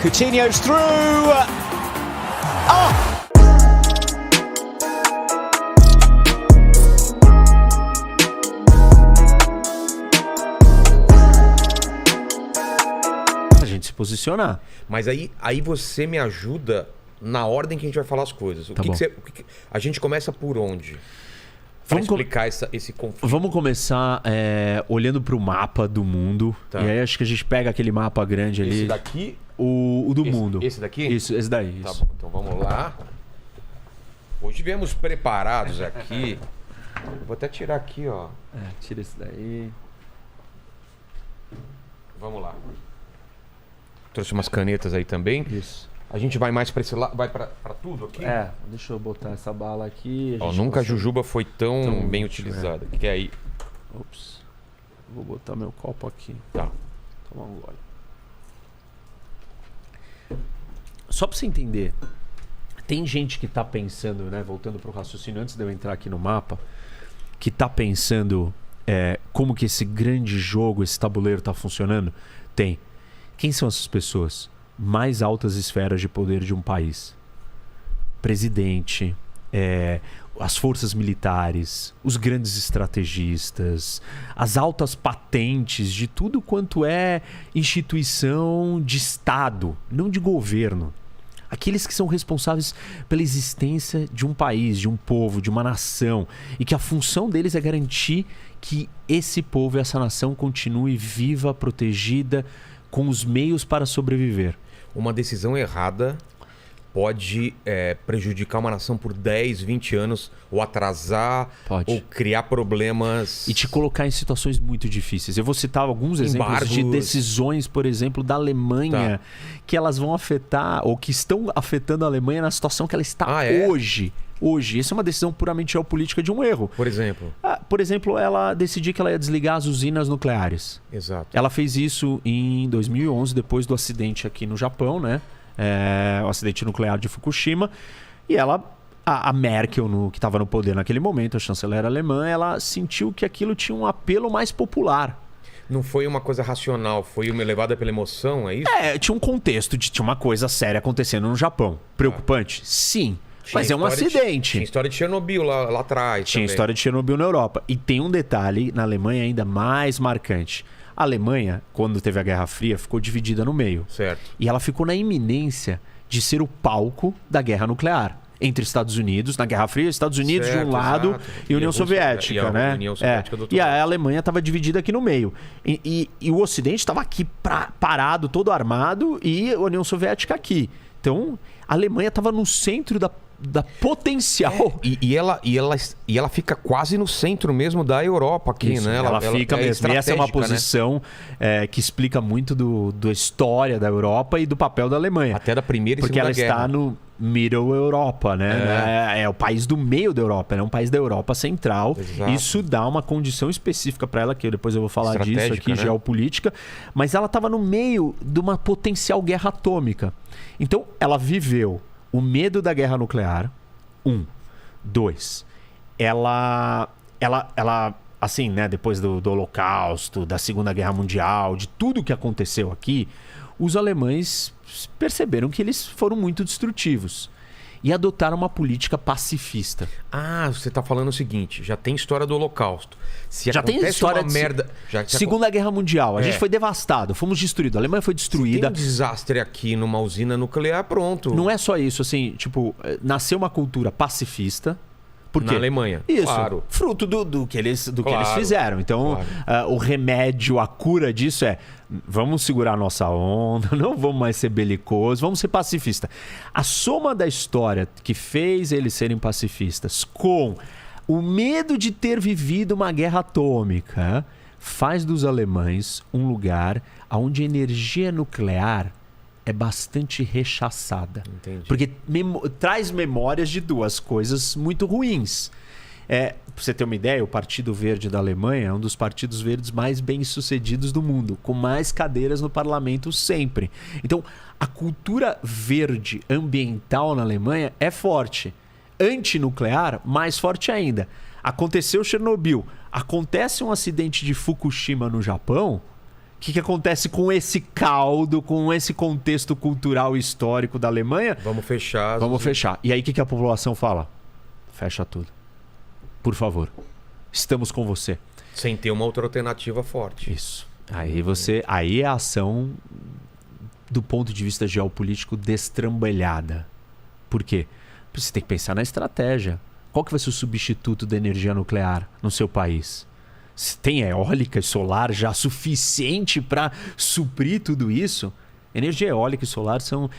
Coutinho's through. Oh! A gente se posicionar. Mas aí você me ajuda na ordem que a gente vai falar as coisas. A gente começa por onde? Vamos explicar esse conflito. Vamos começar olhando para o mapa do mundo. Tá. E aí acho que a gente pega aquele mapa grande ali. Esse daqui? O do mundo. Esse daqui? Isso, esse daí. Tá isso. bom, então vamos lá. Hoje viemos preparados aqui. Vou até tirar aqui, ó. Tira esse daí. Vamos lá. Trouxe umas canetas aí também. Isso. A gente vai mais para esse lado, vai para tudo aqui? Deixa eu botar essa bala aqui. Nunca a jujuba foi tão bem utilizada. Que aí. Ops. Vou botar meu copo aqui. Tá. Tomar um gole. Só para você entender, tem gente que tá pensando, né? Voltando pro raciocínio antes de eu entrar aqui no mapa, que tá pensando como que esse grande jogo, esse tabuleiro tá funcionando. Tem. Quem são essas pessoas? Mais altas esferas de poder de um país. Presidente, as forças militares, os grandes estrategistas, as altas patentes de tudo quanto é instituição de Estado, não de governo. Aqueles que são responsáveis pela existência de um país, de um povo, de uma nação, e que a função deles é garantir que esse povo e essa nação continue viva, protegida, com os meios para sobreviver. Uma decisão errada pode prejudicar uma nação por 10, 20 anos, ou atrasar, ou criar problemas. E te colocar em situações muito difíceis. Eu vou citar alguns exemplos de decisões, por exemplo, da Alemanha, que elas vão afetar, ou que estão afetando a Alemanha na situação que ela está hoje. Hoje. Essa é uma decisão puramente geopolítica de um erro. Por exemplo? Por exemplo, ela decidiu que ela ia desligar as usinas nucleares. Exato. Ela fez isso em 2011, depois do acidente aqui no Japão, né? O acidente nuclear de Fukushima. E a Merkel, que estava no poder naquele momento, a chanceler alemã, ela sentiu que aquilo tinha um apelo mais popular. Não foi uma coisa racional, foi uma levada pela emoção, é isso? Tinha um contexto tinha uma coisa séria acontecendo no Japão. Preocupante? Sim. Mas é um acidente. Tinha história de Chernobyl lá atrás. Tinha história de Chernobyl na Europa. E tem um detalhe na Alemanha ainda mais marcante. A Alemanha, quando teve a Guerra Fria, ficou dividida no meio. Certo. E ela ficou na iminência de ser o palco da guerra nuclear. Entre Estados Unidos, na Guerra Fria, Estados Unidos de um lado e União Soviética, né? União Soviética do outro e lado. a Alemanha estava dividida aqui no meio. E o Ocidente estava aqui parado, todo armado, e a União Soviética aqui. Então, a Alemanha estava no centro da potencial. E ela fica quase no centro mesmo da Europa aqui, Isso, né? Ela fica mesmo. E essa é uma posição que explica muito da história da Europa e do papel da Alemanha. Até da Primeira e Porque Segunda Guerra. Porque ela está no Middle Europa, né? É o país do meio da Europa, é um país da Europa Central. Exato. Isso dá uma condição específica para ela, que depois eu vou falar disso aqui, né? geopolítica. Mas ela estava no meio de uma potencial guerra atômica. Então, ela viveu o medo da guerra nuclear. 2. Ela assim, né, depois do Holocausto, da Segunda Guerra Mundial, de tudo que aconteceu aqui, os alemães perceberam que eles foram muito destrutivos e adotaram uma política pacifista. Você tá falando o seguinte, já tem história do Holocausto. Já tem história de merda. Segunda Guerra Mundial, a gente foi devastado, fomos destruídos, a Alemanha foi destruída. Se tem um desastre aqui numa usina nuclear, pronto. Não é só isso, assim, nasceu uma cultura pacifista. Por quê? Na Alemanha. Isso. Claro. Fruto do que eles fizeram. Então, o remédio, a cura disso vamos segurar a nossa onda, não vamos mais ser belicosos, vamos ser pacifistas. A soma da história que fez eles serem pacifistas com o medo de ter vivido uma guerra atômica faz dos alemães um lugar onde a energia nuclear é bastante rechaçada. Entendi. Porque traz memórias de duas coisas muito ruins. Pra você ter uma ideia, o Partido Verde da Alemanha é um dos partidos verdes mais bem-sucedidos do mundo, com mais cadeiras no parlamento sempre. Então, a cultura verde ambiental na Alemanha é forte. Antinuclear, mais forte ainda. Aconteceu Chernobyl. Acontece um acidente de Fukushima no Japão, que acontece com esse caldo, com esse contexto cultural e histórico da Alemanha? Vamos fechar. Vamos fechar. E aí o que a população fala? Fecha tudo. Por favor. Estamos com você. Sem ter uma outra alternativa forte. Isso. Aí é a ação do ponto de vista geopolítico destrambelhada. Por quê? Você tem que pensar na estratégia. Qual que vai ser o substituto da energia nuclear no seu país? Se tem eólica e solar já suficiente para suprir tudo isso? Energia eólica e solar são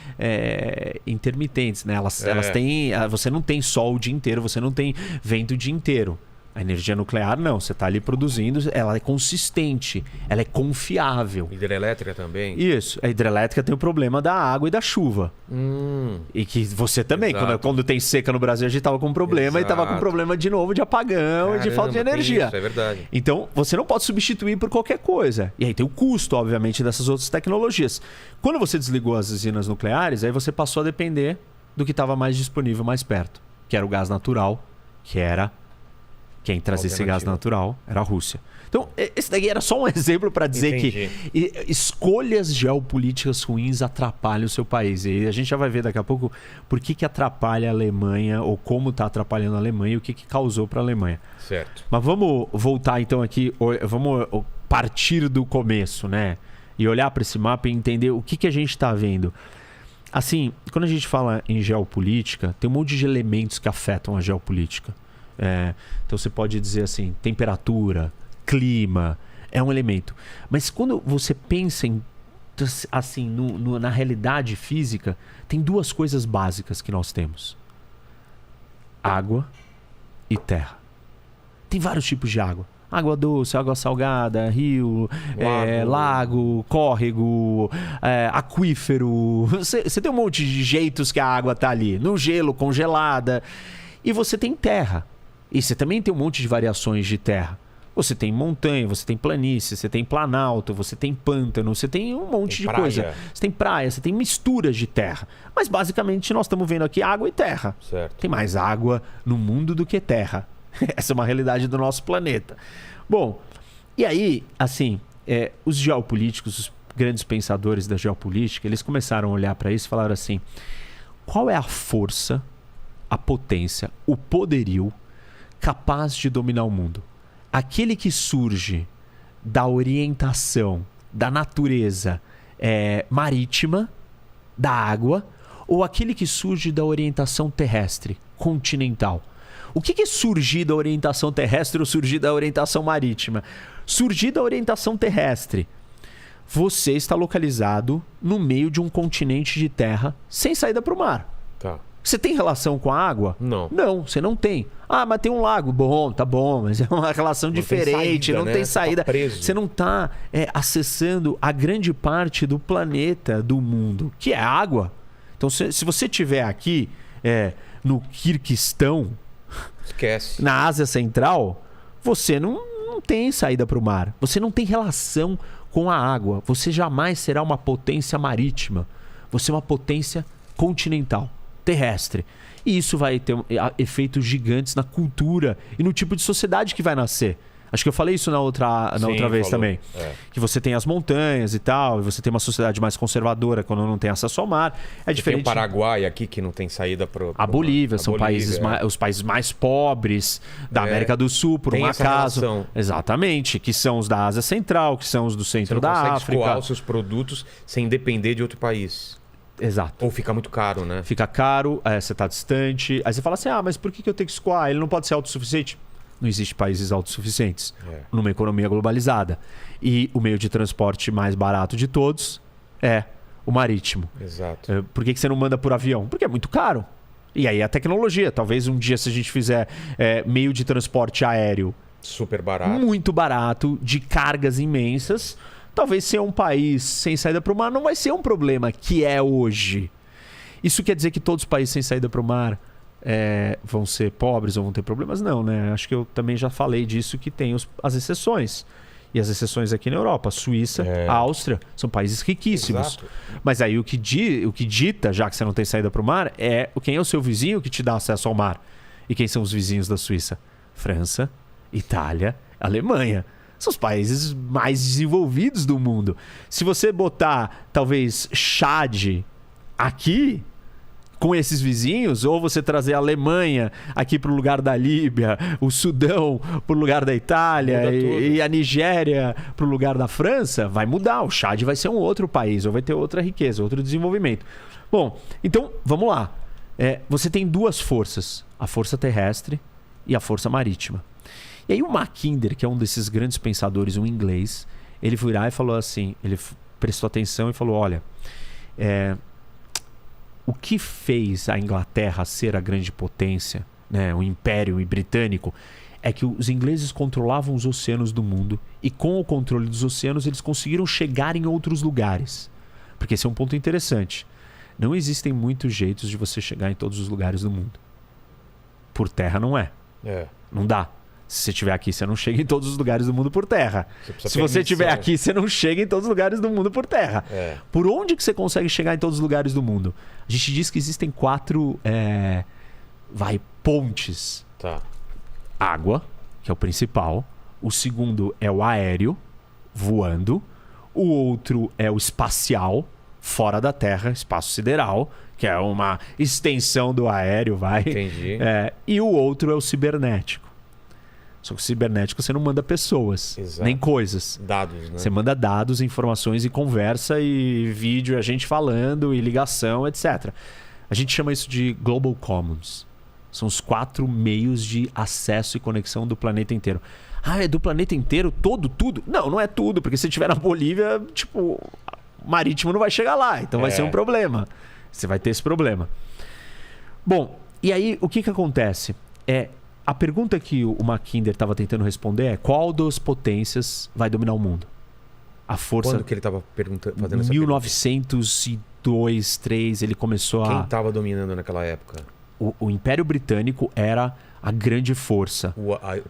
intermitentes, né? Elas têm. Você não tem sol o dia inteiro, você não tem vento o dia inteiro. A energia nuclear não, você está ali produzindo, ela é consistente, ela é confiável. Hidrelétrica também? Isso, a hidrelétrica tem o problema da água e da chuva. E que você também, quando tem seca no Brasil, a gente estava com um problema e estava com problema de novo de apagão e de falta de energia. Isso, é verdade. Então, você não pode substituir por qualquer coisa. E aí tem o custo, obviamente, dessas outras tecnologias. Quando você desligou as usinas nucleares, aí você passou a depender do que estava mais disponível mais perto, que era o gás natural, quem trazia esse gás natural era a Rússia. Então, esse daqui era só um exemplo para dizer que escolhas geopolíticas ruins atrapalham o seu país. E a gente já vai ver daqui a pouco por que atrapalha a Alemanha, ou como está atrapalhando a Alemanha e o que causou para a Alemanha. Certo. Mas vamos voltar então aqui, vamos partir do começo, né? E olhar para esse mapa e entender o que a gente está vendo. Assim, quando a gente fala em geopolítica, tem um monte de elementos que afetam a geopolítica. Então você pode dizer assim, temperatura, clima, é um elemento. Mas quando você pensa na realidade física, tem duas coisas básicas que nós temos: água e terra. Tem vários tipos de água. Água doce, água salgada, rio, lago, córrego, aquífero. Você tem um monte de jeitos que a água está ali. No gelo, congelada. E você tem terra. E você também tem um monte de variações de terra. Você tem montanha, você tem planície, você tem planalto, você tem pântano, você tem um monte de coisa. Você tem praia, você tem misturas de terra. Mas basicamente nós estamos vendo aqui água e terra. Certo. Tem mais água no mundo do que terra. Essa é uma realidade do nosso planeta. Bom, e aí, assim, os geopolíticos, os grandes pensadores da geopolítica, eles começaram a olhar para isso e falaram assim: qual é a força, a potência, o poderio capaz de dominar o mundo? Aquele que surge da orientação da natureza marítima, da água, ou aquele que surge da orientação terrestre, continental? O que é surgir da orientação terrestre ou surgir da orientação marítima? Surgir da orientação terrestre. Você está localizado no meio de um continente de terra sem saída para o mar. Tá. Você tem relação com a água? Não. Não, você não tem. Ah, mas tem um lago. Bom, tá bom, mas é uma relação diferente, não tem saída. Você não está acessando a grande parte do planeta, do mundo, que é a água. Então, se você estiver aqui no Quirguistão, esquece. Na Ásia Central, você não tem saída para o mar. Você não tem relação com a água. Você jamais será uma potência marítima. Você é uma potência continental, terrestre. E isso vai ter efeitos gigantes na cultura e no tipo de sociedade que vai nascer. Acho que eu falei isso na outra vez também. Que você tem as montanhas e tal, e você tem uma sociedade mais conservadora quando não tem acesso ao mar. Diferente. Tem o Paraguai aqui que não tem saída para a Bolívia. São os países mais pobres da América do Sul, por um acaso. Relação. Exatamente. Que são os da Ásia Central, que são os do centro da África. Você consegue escoar os seus produtos sem depender de outro país. Exato. Ou fica muito caro, né? Fica caro, você está distante. Aí você fala assim, mas por que eu tenho que escoar? Ele não pode ser autossuficiente? Não existe países autossuficientes numa economia globalizada. E o meio de transporte mais barato de todos é o marítimo. Exato. Por que você não manda por avião? Porque é muito caro. E aí a tecnologia. Talvez um dia, se a gente fizer meio de transporte aéreo super barato, muito barato, de cargas imensas, talvez ser um país sem saída para o mar não vai ser um problema que é hoje. Isso quer dizer que todos os países sem saída para o mar vão ser pobres ou vão ter problemas? Não, né? Acho que eu também já falei disso, que tem as exceções. E as exceções aqui na Europa, Suíça, Áustria, são países riquíssimos. Exato. Mas aí o que dita, já que você não tem saída para o mar, quem é o seu vizinho que te dá acesso ao mar. E quem são os vizinhos da Suíça? França, Itália, Alemanha. são os países mais desenvolvidos do mundo. Se você botar, talvez, Chad aqui, com esses vizinhos, ou você trazer a Alemanha aqui para o lugar da Líbia, o Sudão para o lugar da Itália e a Nigéria para o lugar da França, vai mudar. O Chad vai ser um outro país, ou vai ter outra riqueza, outro desenvolvimento. Bom, então, vamos lá. Você tem duas forças, a força terrestre e a força marítima. E aí o Mackinder, que é um desses grandes pensadores, um inglês, ele foi lá e falou assim, ele prestou atenção e falou, olha, o que fez a Inglaterra ser a grande potência, né, o Império Britânico, é que os ingleses controlavam os oceanos do mundo e com o controle dos oceanos eles conseguiram chegar em outros lugares. Porque esse é um ponto interessante. Não existem muitos jeitos de você chegar em todos os lugares do mundo. Por terra não é. Não dá. Se você estiver aqui, você não chega em todos os lugares do mundo por terra. Se você estiver aqui, você não chega em todos os lugares do mundo por terra. Por onde que você consegue chegar em todos os lugares do mundo? A gente diz que existem 4 pontes. Tá. Água, que é o principal. O segundo é o aéreo, voando. O outro é o espacial, fora da Terra, espaço sideral, que é uma extensão do aéreo, vai. Entendi. E o outro é o cibernético. Só que o cibernético você não manda pessoas, nem coisas. Dados, né? Você manda dados, informações e conversa e vídeo, a gente falando e ligação, etc. A gente chama isso de Global Commons. São os 4 meios de acesso e conexão do planeta inteiro. Ah, é do planeta inteiro? Todo, tudo? Não, não é tudo, porque se estiver na Bolívia, tipo, o marítimo não vai chegar lá, então vai ser um problema. Você vai ter esse problema. Bom, e aí o que acontece? A pergunta que o Mackinder estava tentando responder é qual das potências vai dominar o mundo? A força... Quando que ele estava fazendo essa 1902, 1903, ele começou Quem estava dominando naquela época? O Império Britânico era a grande força.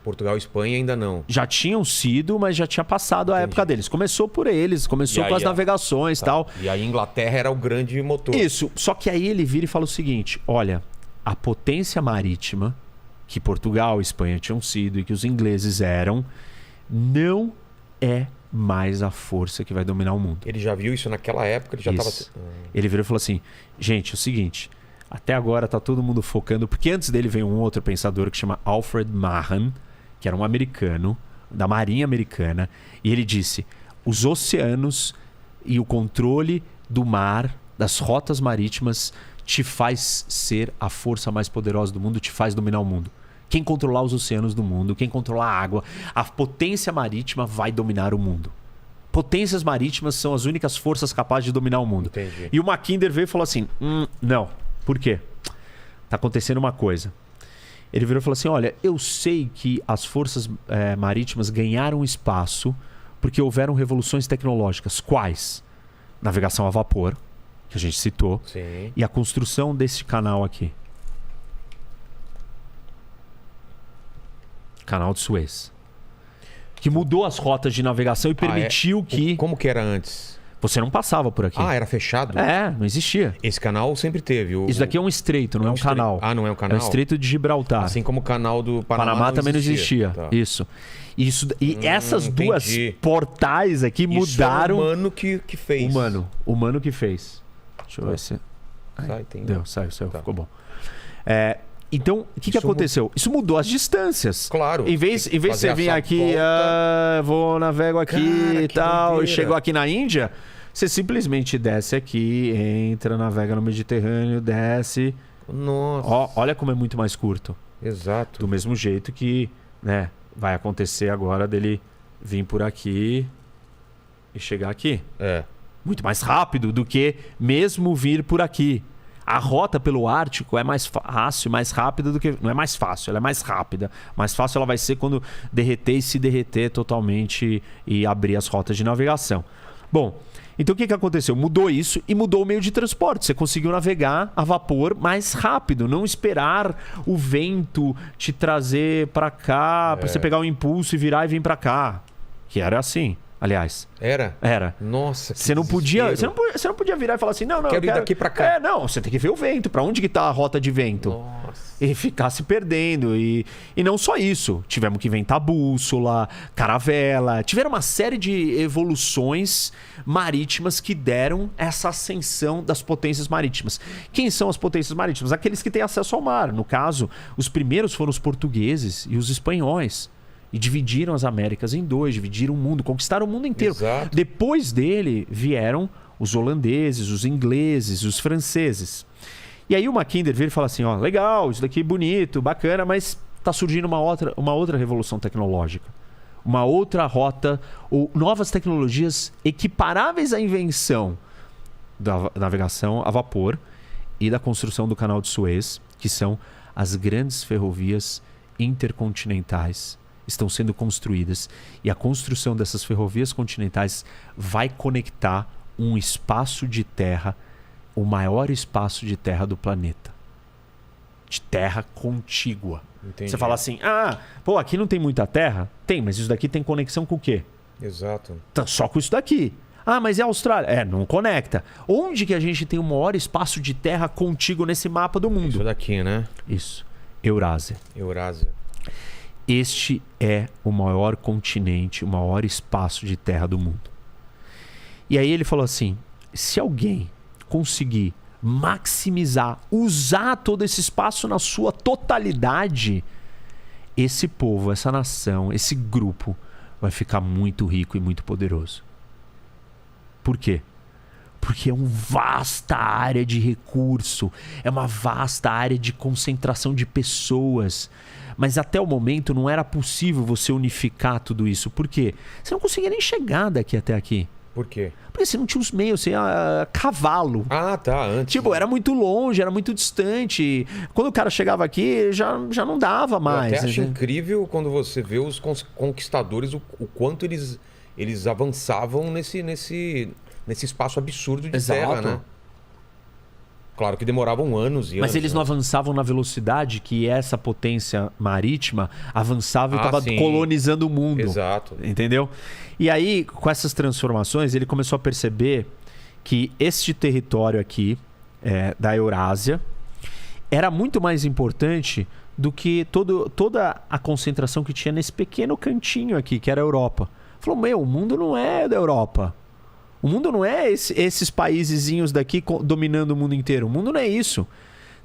Portugal e Espanha ainda não. Já tinham sido, mas já tinha passado a época deles. Começou por eles, começou com as navegações e tal. E aí a Inglaterra era o grande motor. Isso, só que aí ele vira e fala o seguinte, olha, a potência marítima que Portugal e Espanha tinham sido e que os ingleses eram, não é mais a força que vai dominar o mundo. Ele já viu isso naquela época? Ele já estava... Ele virou e falou assim, gente, é o seguinte, até agora tá todo mundo focando, porque antes dele veio um outro pensador que chama Alfred Mahan, que era um americano, da Marinha Americana, e ele disse, os oceanos e o controle do mar, das rotas marítimas, te faz ser a força mais poderosa do mundo, te faz dominar o mundo. Quem controlar os oceanos do mundo, quem controlar a água, a potência marítima vai dominar o mundo. Potências marítimas são as únicas forças capazes de dominar o mundo. Entendi. E o Mackinder veio e falou assim, não. Por quê? Tá acontecendo uma coisa. Ele virou e falou assim, olha, eu sei que as forças marítimas ganharam espaço porque houveram revoluções tecnológicas. Quais? Navegação a vapor, que a gente citou, Sim. e a construção desse canal aqui. Canal de Suez. Que mudou as rotas de navegação e permitiu que... Como que era antes? Você não passava por aqui. Era fechado? Não existia. Esse canal sempre teve. Isso daqui é um estreito, não é um canal. Não é um canal? É o estreito de Gibraltar. Assim como o canal do Panamá também não existia. Tá. Isso. E essas duas portais aqui mudaram... Isso é o humano que fez. Humano que fez. Deixa eu ver se... Saiu, Tá. ficou bom. Então, o que aconteceu? Isso mudou as distâncias. Claro. Em vez de você vir aqui, vou navego aqui e tal, doideira. E chegou aqui na Índia, você simplesmente desce aqui, entra, navega no Mediterrâneo, desce. Nossa. Olha como é muito mais curto. Exato. Do mesmo jeito que, né, vai acontecer agora dele vir por aqui e chegar aqui. Muito mais rápido do que mesmo vir por aqui. A rota pelo Ártico é mais fácil, mais rápida do que... Não é mais fácil, ela é mais rápida. Mais fácil ela vai ser quando derreter e se derreter totalmente e abrir as rotas de navegação. Bom, então o que aconteceu? Mudou isso e mudou o meio de transporte. Você conseguiu navegar a vapor mais rápido. Não esperar o vento te trazer para cá, para você pegar o impulso e virar e vir para cá. Que era assim. aliás. Era? Era. Nossa, você não podia virar e falar assim, não, quero ir daqui pra cá. Não, você tem que ver o vento, pra onde que tá a rota de vento. Nossa. E ficar se perdendo. E não só isso, tivemos que inventar bússola, caravela, tiveram uma série de evoluções marítimas que deram essa ascensão das potências marítimas. Quem são as potências marítimas? Aqueles que têm acesso ao mar. No caso, os primeiros foram os portugueses e os espanhóis. E dividiram as Américas em dois, dividiram o mundo, conquistaram o mundo inteiro. Exato. Depois dele vieram os holandeses, os ingleses, os franceses. E aí o Mackinder vira e fala assim, ó, legal, isso daqui é bonito, bacana, mas está surgindo uma outra revolução tecnológica. Uma outra rota, ou novas tecnologias equiparáveis à invenção da navegação a vapor e da construção do Canal de Suez, que são as grandes ferrovias intercontinentais. Estão sendo construídas e a construção dessas ferrovias continentais vai conectar um espaço de terra, o maior espaço de terra do planeta, de terra contígua. Entendi. Você fala assim, aqui não tem muita terra? Tem, mas isso daqui tem conexão com o quê? Exato. Só com isso daqui. Mas é a Austrália? Não conecta. Onde que a gente tem o maior espaço de terra contíguo nesse mapa do mundo? Isso daqui, né? Isso. Eurásia. Este é o maior continente, o maior espaço de terra do mundo. E aí ele falou assim, se alguém conseguir maximizar, usar todo esse espaço na sua totalidade, esse povo, essa nação, esse grupo vai ficar muito rico e muito poderoso. Por quê? Porque é uma vasta área de recurso, é uma vasta área de concentração de pessoas. Mas até o momento não era possível você unificar tudo isso. Por quê? Você não conseguia nem chegar daqui até aqui. Por quê? Porque você não tinha os meios, você ia cavalo. Tá, antes. Era muito longe, era muito distante. Quando o cara chegava aqui, já não dava mais. Eu até acho incrível quando você vê os conquistadores, o quanto eles avançavam nesse espaço absurdo de terra, né? Claro que demoravam anos e anos. Mas eles não avançavam na velocidade que essa potência marítima avançava e estava colonizando o mundo. Exato. Entendeu? E aí, com essas transformações, ele começou a perceber que este território aqui, da Eurásia, era muito mais importante do que toda a concentração que tinha nesse pequeno cantinho aqui, que era a Europa. Falou, o mundo não é da Europa. O mundo não é esses paísezinhos daqui dominando o mundo inteiro. O mundo não é isso.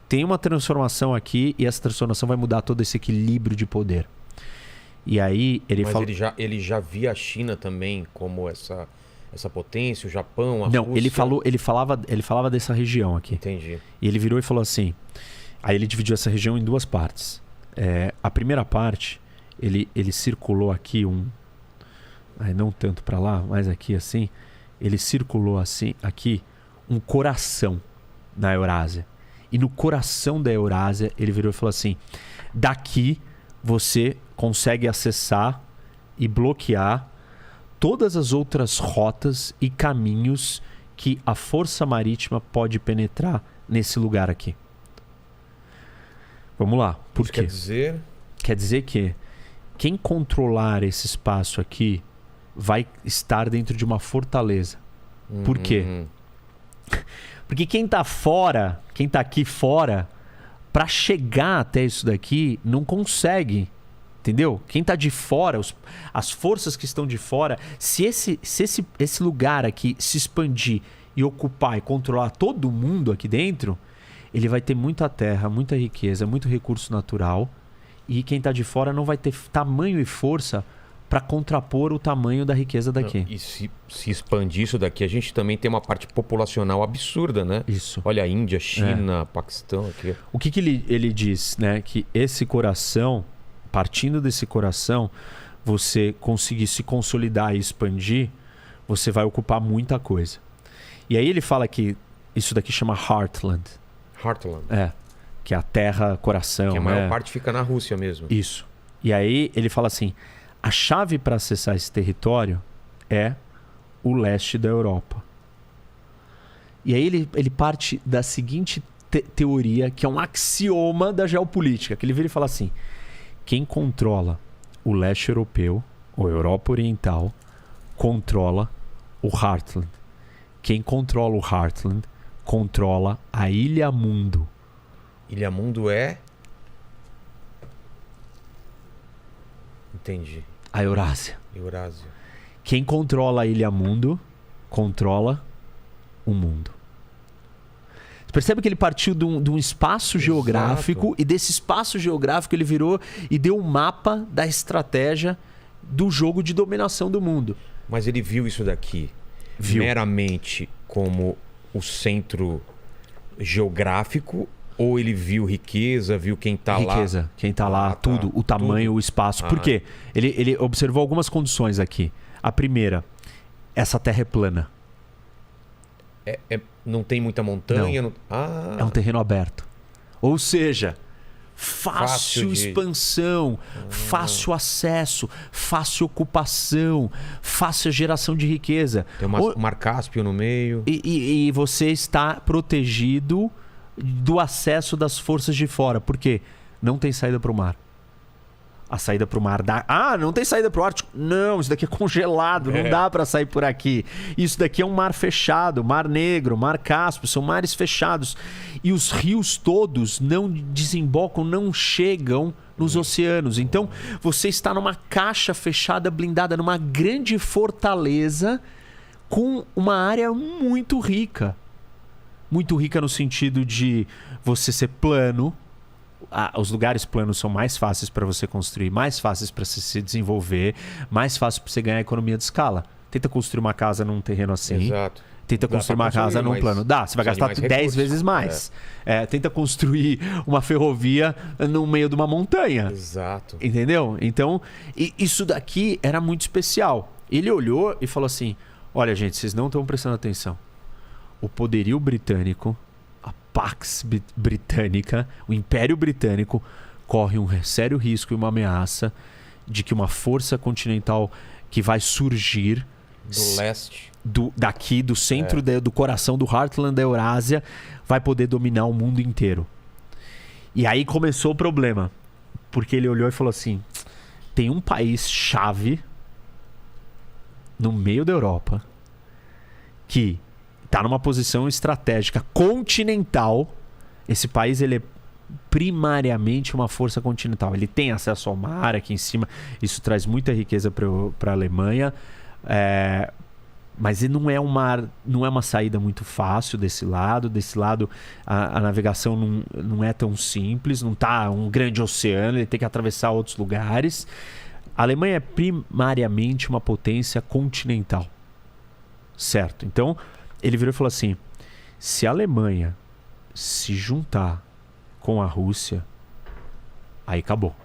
Tem uma transformação aqui e essa transformação vai mudar todo esse equilíbrio de poder. E aí ele Mas fala... ele já via a China também como essa potência, o Japão, a Rússia... Não, ele falava dessa região aqui. Entendi. E ele virou e falou assim... Aí ele dividiu essa região em duas partes. A primeira parte, ele circulou aqui não tanto para lá, mas aqui assim... Ele circulou assim, aqui, um coração na Eurásia. E no coração da Eurásia, ele virou e falou assim, daqui você consegue acessar e bloquear todas as outras rotas e caminhos que a força marítima pode penetrar nesse lugar aqui. Vamos lá. Por quê? Quer dizer? Quer dizer que quem controlar esse espaço aqui vai estar dentro de uma fortaleza. Por quê? Porque quem tá aqui fora, para chegar até isso daqui, não consegue. Entendeu? Quem tá de fora, as forças que estão de fora, se esse lugar aqui se expandir e ocupar e controlar todo mundo aqui dentro, ele vai ter muita terra, muita riqueza, muito recurso natural. E quem tá de fora não vai ter tamanho e força para contrapor o tamanho da riqueza daqui. E se expandir isso daqui, a gente também tem uma parte populacional absurda, né? Isso. Olha a Índia, China, Paquistão aqui. O que ele diz, né? Que esse coração, partindo desse coração, você conseguir se consolidar e expandir, você vai ocupar muita coisa. E aí ele fala que isso daqui chama Heartland. Heartland. Que é a terra coração. Que a maior parte fica na Rússia mesmo. Isso. E aí ele fala assim, a chave para acessar esse território é o leste da Europa. E aí ele parte da seguinte teoria, que é um axioma da geopolítica, que ele vira e fala assim, quem controla o leste europeu, ou Europa Oriental, controla o Heartland. Quem controla o Heartland controla a Ilha Mundo. Ilha Mundo é... Entendi. A Eurásia. Eurásia. Quem controla a Ilha Mundo controla o mundo. Você percebe que ele partiu de um espaço geográfico, e desse espaço geográfico ele virou e deu um mapa da estratégia do jogo de dominação do mundo. Mas ele viu isso daqui meramente como o centro geográfico, ou ele viu riqueza, viu quem tá lá? Riqueza, quem tá lá, tudo, o tamanho, o espaço. Por quê? Ele observou algumas condições aqui. A primeira, essa terra é plana. Não tem muita montanha? Não. É um terreno aberto. Ou seja, fácil expansão, fácil acesso, fácil ocupação, fácil geração de riqueza. Tem o Mar Cáspio no meio. E você está protegido do acesso das forças de fora. Por quê? Não tem saída para o mar. A saída para o mar dá... não tem saída para o Ártico. Não, isso daqui é congelado, não dá para sair por aqui. Isso daqui é um mar fechado, Mar Negro, Mar Cáspio, são mares fechados. E os rios todos não desembocam, não chegam nos oceanos. Então, você está numa caixa fechada, blindada, numa grande fortaleza com uma área muito rica. Muito rica no sentido de você ser plano. Os lugares planos são mais fáceis para você construir, mais fáceis para você se desenvolver, mais fácil para você ganhar economia de escala. Tenta construir uma casa num terreno assim. Exato. Tenta construir uma casa num plano. Dá, você vai gastar 10 vezes mais. Tenta construir uma ferrovia no meio de uma montanha. Exato. Entendeu? Então, isso daqui era muito especial. Ele olhou e falou assim: olha, gente, vocês não estão prestando atenção. O poderio britânico, a Pax Britânica, o Império Britânico, corre um sério risco e uma ameaça de que uma força continental que vai surgir do leste, daqui, do centro, do coração do Heartland da Eurásia, vai poder dominar o mundo inteiro. E aí começou o problema, porque ele olhou e falou assim: tem um país-chave no meio da Europa que está numa posição estratégica continental. Esse país, ele é primariamente uma força continental. Ele tem acesso ao mar aqui em cima. Isso traz muita riqueza para a Alemanha. Mas ele não é uma saída muito fácil desse lado. Desse lado, a navegação não é tão simples. Não está um grande oceano. Ele tem que atravessar outros lugares. A Alemanha é primariamente uma potência continental. Certo? Então, ele virou e falou assim: se a Alemanha se juntar com a Rússia, aí acabou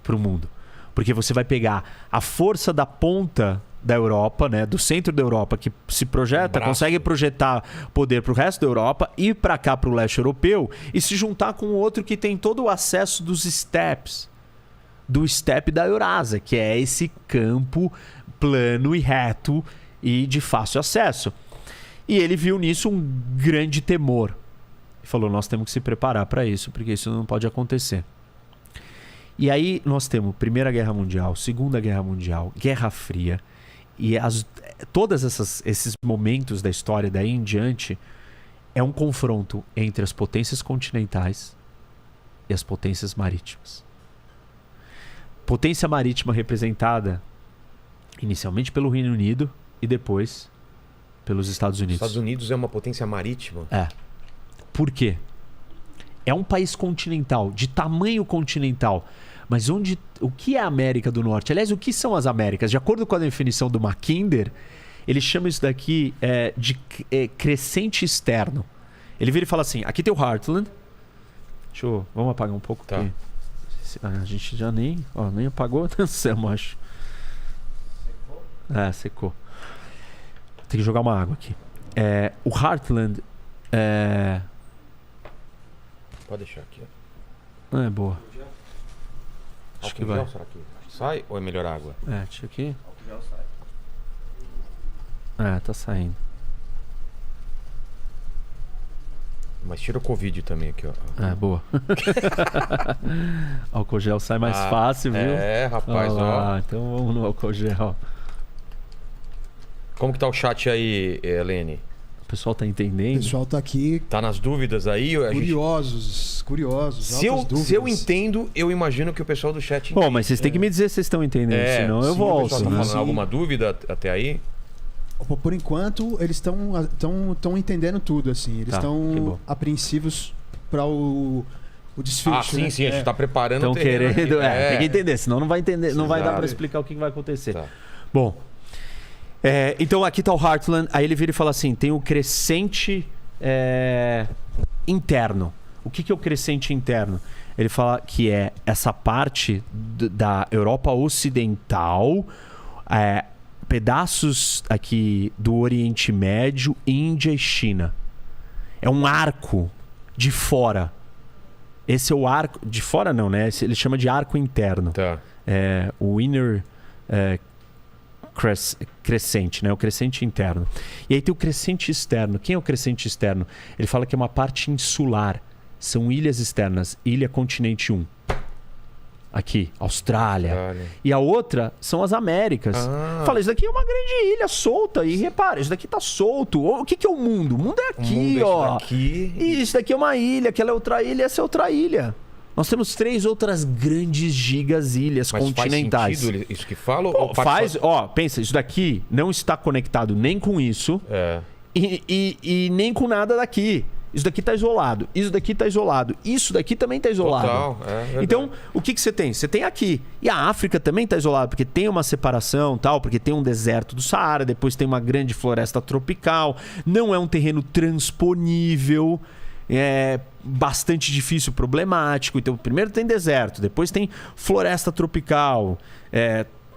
pro mundo. Porque você vai pegar a força da ponta da Europa, né, do centro da Europa, que se projeta, consegue projetar poder pro resto da Europa, ir para cá, pro leste europeu, e se juntar com outro que tem todo o acesso dos steppes, do steppe da Eurásia, que é esse campo plano e reto e de fácil acesso. E ele viu nisso um grande temor. E falou: nós temos que se preparar para isso, porque isso não pode acontecer. E aí nós temos Primeira Guerra Mundial, Segunda Guerra Mundial, Guerra Fria. E todos esses momentos da história daí em diante é um confronto entre as potências continentais e as potências marítimas. Potência marítima representada inicialmente pelo Reino Unido e depois pelos Estados Unidos. Os Estados Unidos é uma potência marítima? É. Por quê? É um país continental, de tamanho continental. Mas o que é a América do Norte? Aliás, o que são as Américas? De acordo com a definição do Mackinder, ele chama isso daqui de crescente externo. Ele vira e fala assim: aqui tem o Heartland. Vamos apagar um pouco. Tá. Aqui. A gente já nem apagou, dançamos, acho. Secou? Secou. Tem que jogar uma água aqui. O Heartland Pode deixar aqui. É boa. Acho que vai. Será que sai ou é melhor água? Deixa aqui. Tá saindo. Mas tira o Covid também aqui, ó. Boa. Álcool gel sai mais fácil, viu? Rapaz, ó. Então vamos no álcool gel. Como que tá o chat aí, Helene? O pessoal tá O entendendo? pessoal tá aqui Tá nas dúvidas aí? curiosos. Se eu entendo, eu imagino que o pessoal do chat Bom, mas vocês têm que me dizer se vocês estão entendendo, senão eu sim, volto. O pessoal tá né? falando alguma dúvida até aí? Por enquanto, eles estão entendendo tudo, assim. Eles Tá, que bom. estão apreensivos para o desfecho. sim, né? sim, a gente tá preparando Estão o terreno querendo. aqui. Tem que entender, senão não vai entender, não vai dar Exato. pra explicar o que vai acontecer. Tá. Bom. Então aqui tá o Heartland, aí ele vira e fala assim: tem o crescente interno. O que é o crescente interno? Ele fala que é essa parte da Europa Ocidental, pedaços aqui do Oriente Médio, Índia e China. É um arco de fora. Esse é o arco... De fora não, né? Ele chama de arco interno. Tá. O inner crescente, né? O crescente interno. E aí tem o crescente externo. Quem é o crescente externo? Ele fala que é uma parte insular. São ilhas externas. Ilha Continente 1. Aqui, Austrália. E a outra são as Américas. Fala, isso daqui é uma grande ilha solta. E repara, isso daqui tá solto. O que é o mundo? O mundo é aqui, ó. E isso daqui é uma ilha, aquela é outra ilha, essa é outra ilha. Nós temos 3 outras grandes gigas ilhas continentais. Faz sentido isso que fala? Pensa, isso daqui não está conectado nem com isso e nem com nada daqui. Isso daqui está isolado, isso daqui está isolado, isso daqui também está isolado. Total, então, o que você tem? Você tem aqui. E a África também está isolada, porque tem uma separação, tal, porque tem um deserto do Saara, depois tem uma grande floresta tropical, não é um terreno transponível, é bastante difícil, problemático. Então, primeiro tem deserto, depois tem floresta tropical,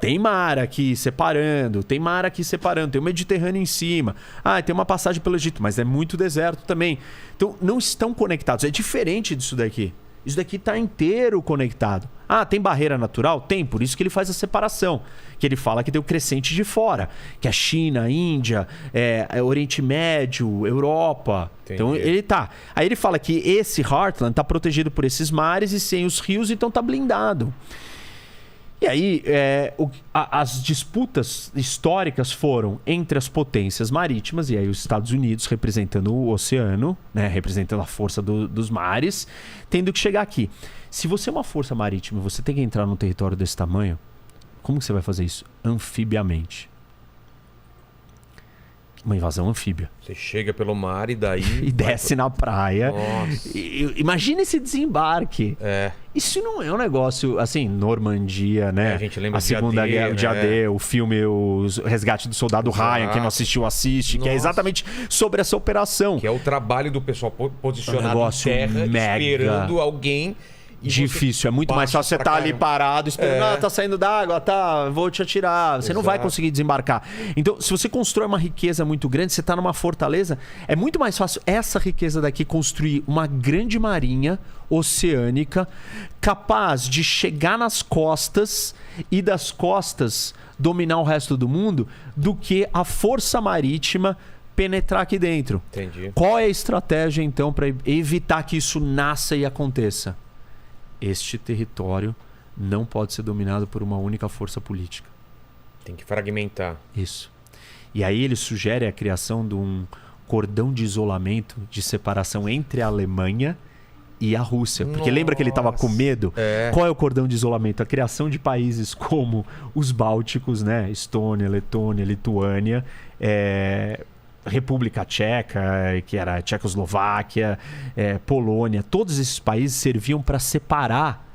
tem mar aqui separando, tem o Mediterrâneo em cima. Tem uma passagem pelo Egito, mas é muito deserto também. Então, não estão conectados. É diferente disso daqui. Isso daqui está inteiro conectado. Tem barreira natural? Tem, por isso que ele faz a separação. Que ele fala que tem o crescente de fora, que é China, Índia, Oriente Médio, Europa. Entendi. Então, ele tá. Aí ele fala que esse Heartland está protegido por esses mares e sem os rios, então está blindado. E aí, as disputas históricas foram entre as potências marítimas, e aí os Estados Unidos representando o oceano, né, representando a força dos mares, tendo que chegar aqui. Se você é uma força marítima e você tem que entrar num território desse tamanho, como que você vai fazer isso? Anfibiamente. Uma invasão anfíbia. Você chega pelo mar e daí... e desce na praia. Nossa. Imagina esse desembarque. Isso não é um negócio, assim, Normandia, né? A gente lembra a Segunda Guerra, o Dia D, o filme O Resgate do Soldado Ryan, quem não assistiu, assiste, que é exatamente sobre essa operação. Que é o trabalho do pessoal posicionado em terra, esperando alguém... Difícil, é muito mais fácil você estar ali parado, esperando, tá saindo d'água, vou te atirar. Você não vai conseguir desembarcar. Então, se você constrói uma riqueza muito grande, você está numa fortaleza, é muito mais fácil essa riqueza daqui construir uma grande marinha oceânica capaz de chegar nas costas e das costas dominar o resto do mundo do que a força marítima penetrar aqui dentro. Entendi. Qual é a estratégia, então, para evitar que isso nasça e aconteça? Este território não pode ser dominado por uma única força política. Tem que fragmentar. Isso. E aí ele sugere a criação de um cordão de isolamento, de separação entre a Alemanha e a Rússia. Porque lembra que ele estava com medo? Qual é o cordão de isolamento? A criação de países como os Bálticos, né? Estônia, Letônia, Lituânia, República Tcheca, que era a Tchecoslováquia, Polônia, todos esses países serviam para separar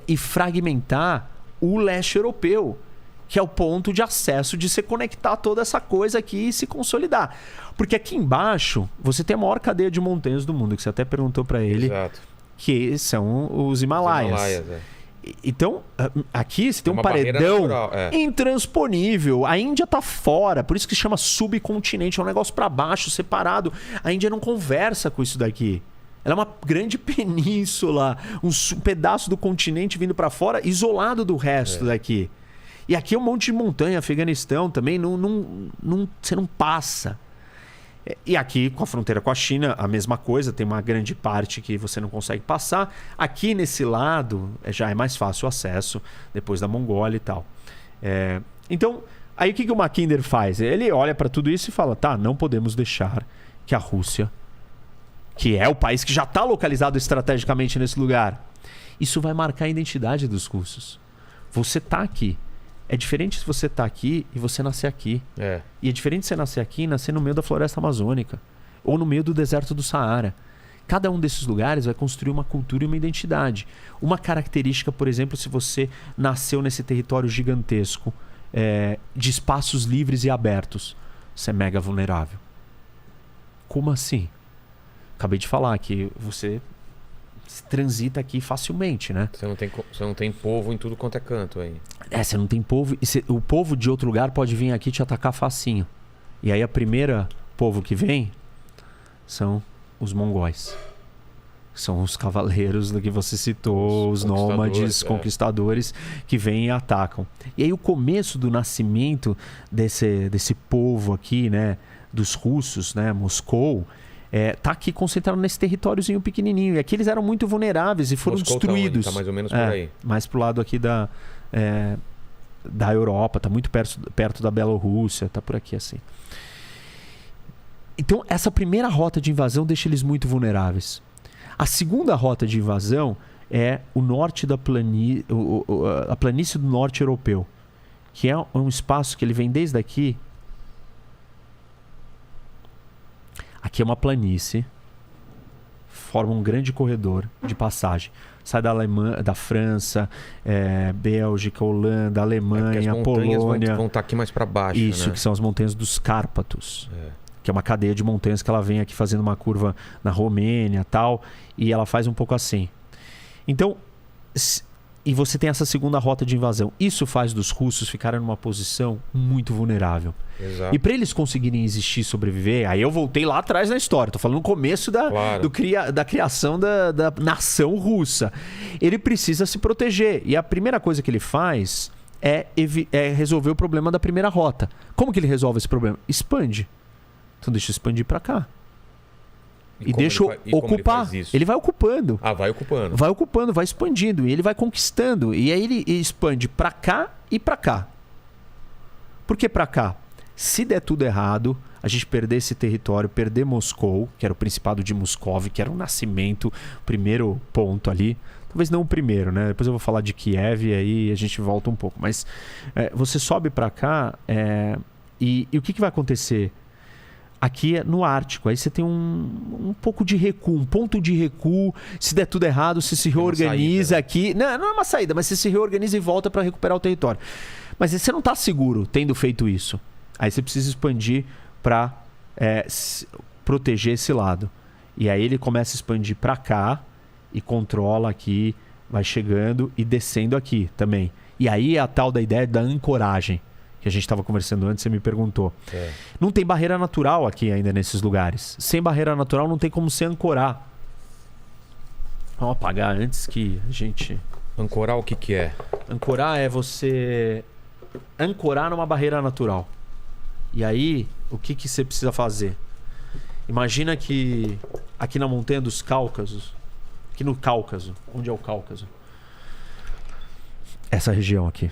e fragmentar o leste europeu, que é o ponto de acesso de se conectar toda essa coisa aqui e se consolidar. Porque aqui embaixo você tem a maior cadeia de montanhas do mundo, que você até perguntou para ele, que são os Himalaias. Então, aqui você tem um paredão intransponível. A Índia tá fora, por isso que se chama subcontinente. É um negócio para baixo, separado. A Índia não conversa com isso daqui. Ela é uma grande península, um pedaço do continente vindo para fora, isolado do resto daqui. E aqui é um monte de montanha, Afeganistão também, você não passa. E aqui, com a fronteira com a China, a mesma coisa, tem uma grande parte que você não consegue passar. Aqui nesse lado já é mais fácil o acesso, depois da Mongólia e tal. Então, Aí o que o Mackinder faz? Ele olha para tudo isso e fala, tá, não podemos deixar que a Rússia, que é o país que já está localizado estrategicamente nesse lugar, isso vai marcar a identidade dos russos. Você tá aqui. É diferente se você tá aqui e você nascer aqui. E é diferente você nascer aqui e nascer no meio da floresta amazônica. Ou no meio do deserto do Saara. Cada um desses lugares vai construir uma cultura e uma identidade. Uma característica, por exemplo, se você nasceu nesse território gigantesco, de espaços livres e abertos, você é mega vulnerável. Como assim? Acabei de falar que você transita aqui facilmente, né? Você não tem povo em tudo quanto é canto aí. Você não tem povo. O povo de outro lugar pode vir aqui te atacar facinho. E aí a primeira povo que vem são os mongóis. São os cavaleiros que você citou, os nômades, conquistadores que vêm e atacam. E aí o começo do nascimento desse povo aqui, né? Dos russos, né? Moscou, tá aqui concentrado nesse territóriozinho pequenininho. E aqui eles eram muito vulneráveis e foram destruídos. Tá mais ou menos por aí. Mais pro lado aqui da Europa, tá muito perto da Bielorrússia, tá por aqui assim. Então essa primeira rota de invasão deixa eles muito vulneráveis. A segunda rota de invasão é o norte da a planície do norte europeu, que é um espaço que ele vem desde aqui. Aqui é uma planície, forma um grande corredor de passagem. Sai da Alemanha, da França, Bélgica, Holanda, Alemanha, Polônia. Vão estar aqui mais para baixo. Isso, né? Que são as montanhas dos Cárpatos. Que é uma cadeia de montanhas que ela vem aqui fazendo uma curva na Romênia e tal. E ela faz um pouco assim. Então, e você tem essa segunda rota de invasão. Isso faz dos russos ficarem numa posição muito vulnerável. Exato. E para eles conseguirem existir e sobreviver, aí eu voltei lá atrás na história. Tô falando no começo da criação da nação russa. Ele precisa se proteger. E a primeira coisa que ele faz é resolver o problema da primeira rota. Como que ele resolve esse problema? Expande. Então deixa eu expandir para cá. E deixa eu ocupar. Ele vai ocupando. Vai ocupando. Vai ocupando, vai expandindo. E ele vai conquistando. E aí ele expande para cá e para cá. Por que para cá? Se der tudo errado, a gente perder esse território, perder Moscou, que era o Principado de Moscov, que era o nascimento, o primeiro ponto ali. Talvez não o primeiro, né? Depois eu vou falar de Kiev e aí a gente volta um pouco. Mas você sobe para cá e o que vai acontecer? Aqui é no Ártico, aí você tem um pouco de recuo, um ponto de recuo. Se der tudo errado, você se reorganiza aqui. Não é uma saída, mas você se reorganiza e volta para recuperar o território. Mas você não está seguro tendo feito isso. Aí você precisa expandir para proteger esse lado. E aí ele começa a expandir para cá e controla aqui, vai chegando e descendo aqui também. E aí é a tal da ideia da ancoragem, que a gente estava conversando antes, você me perguntou. Não tem barreira natural aqui ainda nesses lugares. Sem barreira natural não tem como se ancorar. Vamos apagar antes que a gente... Ancorar o que é? Ancorar é você ancorar numa barreira natural. E aí, o que você precisa fazer? Imagina que aqui na montanha dos Cáucasos, aqui no Cáucaso, onde é o Cáucaso? Essa região aqui.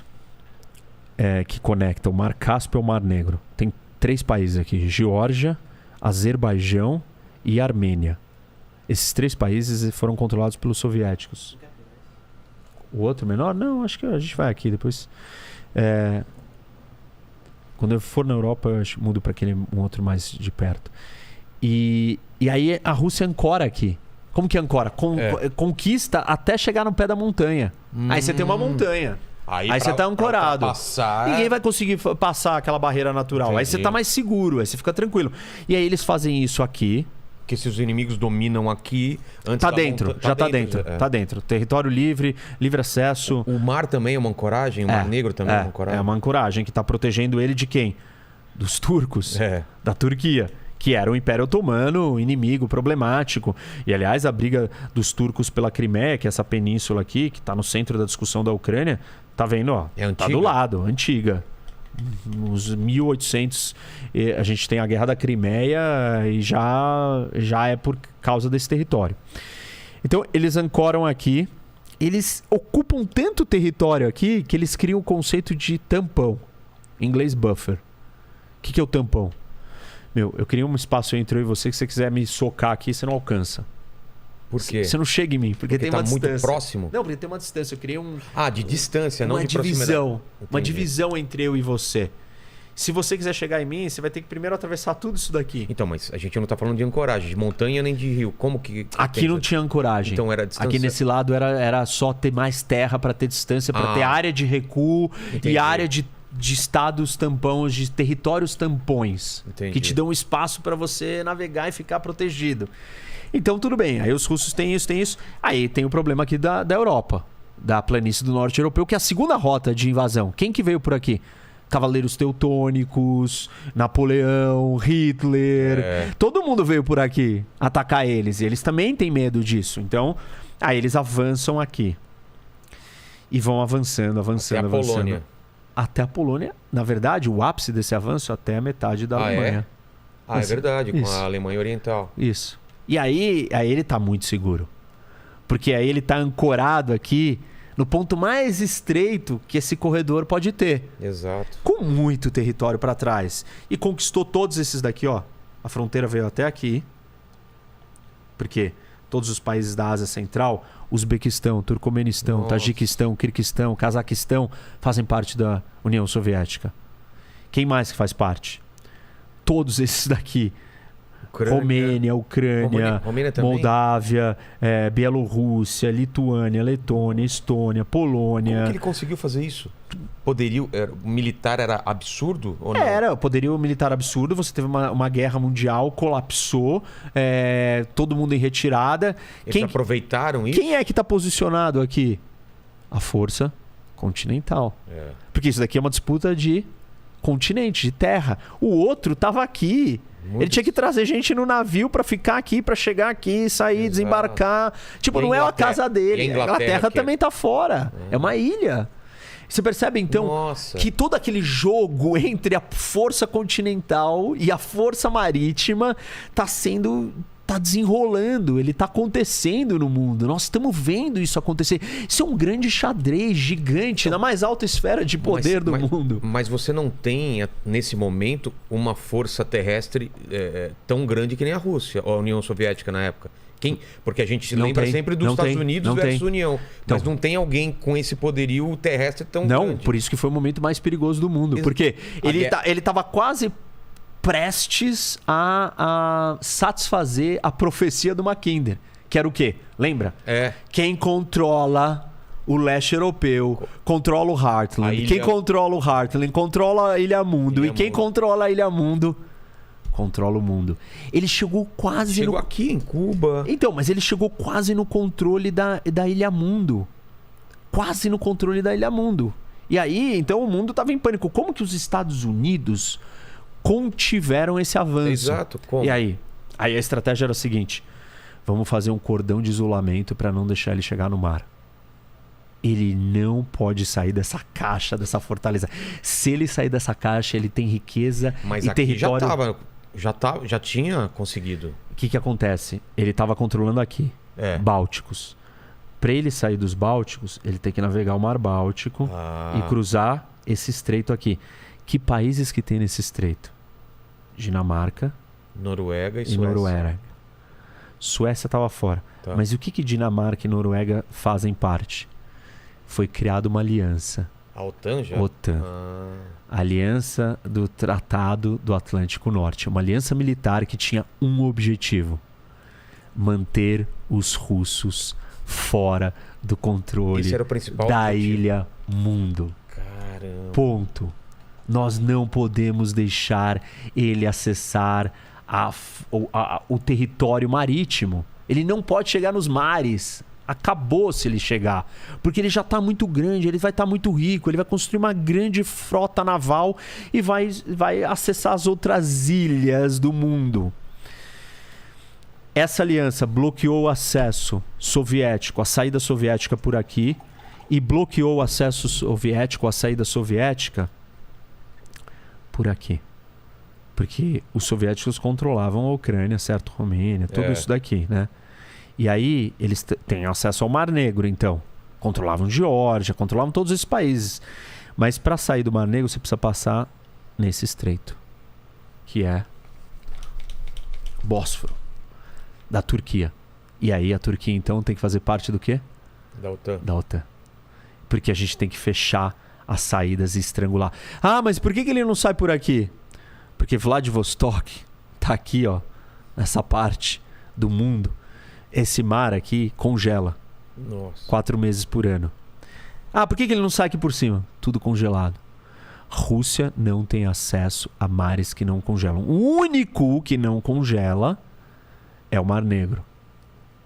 Que conecta o Mar Cáspio ao Mar Negro. Tem 3 países aqui: Geórgia, Azerbaijão e Armênia. Esses 3 países foram controlados pelos soviéticos. O outro menor? Não, acho que a gente vai aqui depois. Quando eu for na Europa, eu mudo para aquele um outro mais de perto. E aí a Rússia ancora aqui. Como que ancora? Conquista até chegar no pé da montanha. Aí você tem uma montanha. Aí você tá ancorado. Ninguém vai conseguir passar aquela barreira natural. Entendi. Aí você tá mais seguro, aí você fica tranquilo. E aí eles fazem isso aqui. Porque se os inimigos dominam aqui... Antes tá dentro, tá dentro. Tá dentro. Território livre, livre acesso. O mar também é uma ancoragem? O Mar Negro também é uma ancoragem? É uma ancoragem que tá protegendo ele de quem? Dos turcos. Da Turquia. Que era o Império Otomano, inimigo problemático. E, aliás, a briga dos turcos pela Crimeia, que é essa península aqui, que está no centro da discussão da Ucrânia, tá vendo? Ó, tá do lado, antiga. Nos 1800, a gente tem a Guerra da Crimeia e já é por causa desse território. Então, eles ancoram aqui. Eles ocupam tanto território aqui que eles criam o conceito de tampão. Em inglês, buffer. O que é o tampão? Meu, eu criei um espaço entre eu e você que se você quiser me socar aqui, você não alcança. Por quê? Você não chega em mim, porque tem tá uma distância. muito próximo? Não, porque tem uma distância. Eu criei um... De distância, não de divisão. proximidade. Uma divisão entre eu e você. Se você quiser chegar em mim, você vai ter que primeiro atravessar tudo isso daqui. Então, mas a gente não tá falando de ancoragem, de montanha nem de rio. Como que... Aqui não tinha ancoragem. Então era distância. Aqui nesse lado era só ter mais terra para ter distância, para ter área de recuo. Entendi. E área de estados tampões, de territórios tampões. Entendi. Que te dão espaço para você navegar e ficar protegido. Então tudo bem, aí os russos têm isso. Aí tem o problema aqui da Europa, da planície do norte europeu, que é a segunda rota de invasão. Quem que veio por aqui? Cavaleiros teutônicos, Napoleão, Hitler. Todo mundo veio por aqui atacar eles. E eles também têm medo disso. Então, aí eles avançam aqui. E vão avançando. Até a Polônia. Até a Polônia. Na verdade, o ápice desse avanço até a metade da Alemanha. É verdade, com a Alemanha Oriental. Isso. E aí ele tá muito seguro. Porque aí ele tá ancorado aqui no ponto mais estreito que esse corredor pode ter. Exato. Com muito território para trás. E conquistou todos esses daqui, ó. A fronteira veio até aqui. Porque todos os países da Ásia Central, Uzbequistão, Turcomenistão, Tajiquistão, Quirguistão, Cazaquistão, fazem parte da União Soviética. Quem mais que faz parte? Todos esses daqui. Romênia, Ucrânia, Moldávia, Bielorrússia, Lituânia, Letônia, Estônia, Polônia. Como que ele conseguiu fazer isso? Poderio militar era absurdo? Ou não? Era, poderio militar absurdo. Você teve uma guerra mundial, colapsou, todo mundo em retirada. Eles aproveitaram isso? Quem é que está posicionado aqui? A força continental. Porque isso daqui é uma disputa de continente, de terra. O outro estava aqui. Ele tinha que trazer gente no navio para ficar aqui, para chegar aqui, sair, desembarcar. Tipo, não é a casa dele. A Inglaterra também tá fora. É uma ilha. Você percebe, então, que todo aquele jogo entre a força continental e a força marítima tá desenrolando, ele tá acontecendo no mundo. Nós estamos vendo isso acontecer. Isso é um grande xadrez gigante, na mais alta esfera de poder do mundo. Mas você não tem, nesse momento, uma força terrestre tão grande que nem a Rússia, ou a União Soviética na época. Porque a gente lembra sempre dos Estados Unidos versus União. Mas não tem alguém com esse poderio terrestre tão grande. Não, por isso que foi o momento mais perigoso do mundo. Porque ele tava quase prestes a satisfazer a profecia do Mackinder. Que era o quê? Lembra? Quem controla o leste europeu controla o Heartland. Quem controla o Heartland controla a Ilha Mundo. E quem controla a Ilha Mundo controla o mundo. Ele chegou quase... Chegou aqui em Cuba. Então, mas ele chegou quase no controle da Ilha Mundo. Quase no controle da Ilha Mundo. E aí, então, o mundo estava em pânico. Como que os Estados Unidos contiveram esse avanço? Exato, como? E aí a estratégia era a seguinte: vamos fazer um cordão de isolamento para não deixar ele chegar no mar. Ele não pode sair dessa caixa, dessa fortaleza. Se ele sair dessa caixa, ele tem riqueza e território. Já tinha conseguido. O que acontece? Ele estava controlando aqui, Bálticos. Para ele sair dos Bálticos, ele tem que navegar o Mar Báltico e cruzar esse estreito aqui. Que países que tem nesse estreito? Dinamarca, Noruega e Suécia. Noruega. Suécia estava fora. Tá. Mas o que Dinamarca e Noruega fazem parte? Foi criada uma aliança. A OTAN já? OTAN. Aliança do Tratado do Atlântico Norte. Uma aliança militar que tinha um objetivo: manter os russos fora do controle Esse era o principal da objetivo. Ilha Mundo. Caramba. Ponto. Nós não podemos deixar ele acessar o território marítimo. Ele não pode chegar nos mares. Acabou se ele chegar. Porque ele já está muito grande, ele vai estar muito rico, ele vai construir uma grande frota naval e vai acessar as outras ilhas do mundo. Essa aliança bloqueou o acesso soviético, a saída soviética por aqui, e bloqueou o acesso soviético, a saída soviética por aqui. Porque os soviéticos controlavam a Ucrânia, certo? Romênia, tudo isso daqui, né? E aí eles têm acesso ao Mar Negro, então. Controlavam Geórgia, controlavam todos esses países. Mas para sair do Mar Negro, você precisa passar nesse estreito, que é Bósforo, da Turquia. E aí a Turquia, então, tem que fazer parte do quê? Da OTAN. Da OTAN. Porque a gente tem que fechar as saídas e estrangular. Ah, mas por que ele não sai por aqui? Porque Vladivostok tá aqui, ó, nessa parte do mundo. Esse mar aqui congela. Nossa. 4 meses por ano. Ah, por que ele não sai aqui por cima? Tudo congelado. Rússia não tem acesso a mares que não congelam. O único que não congela é o Mar Negro.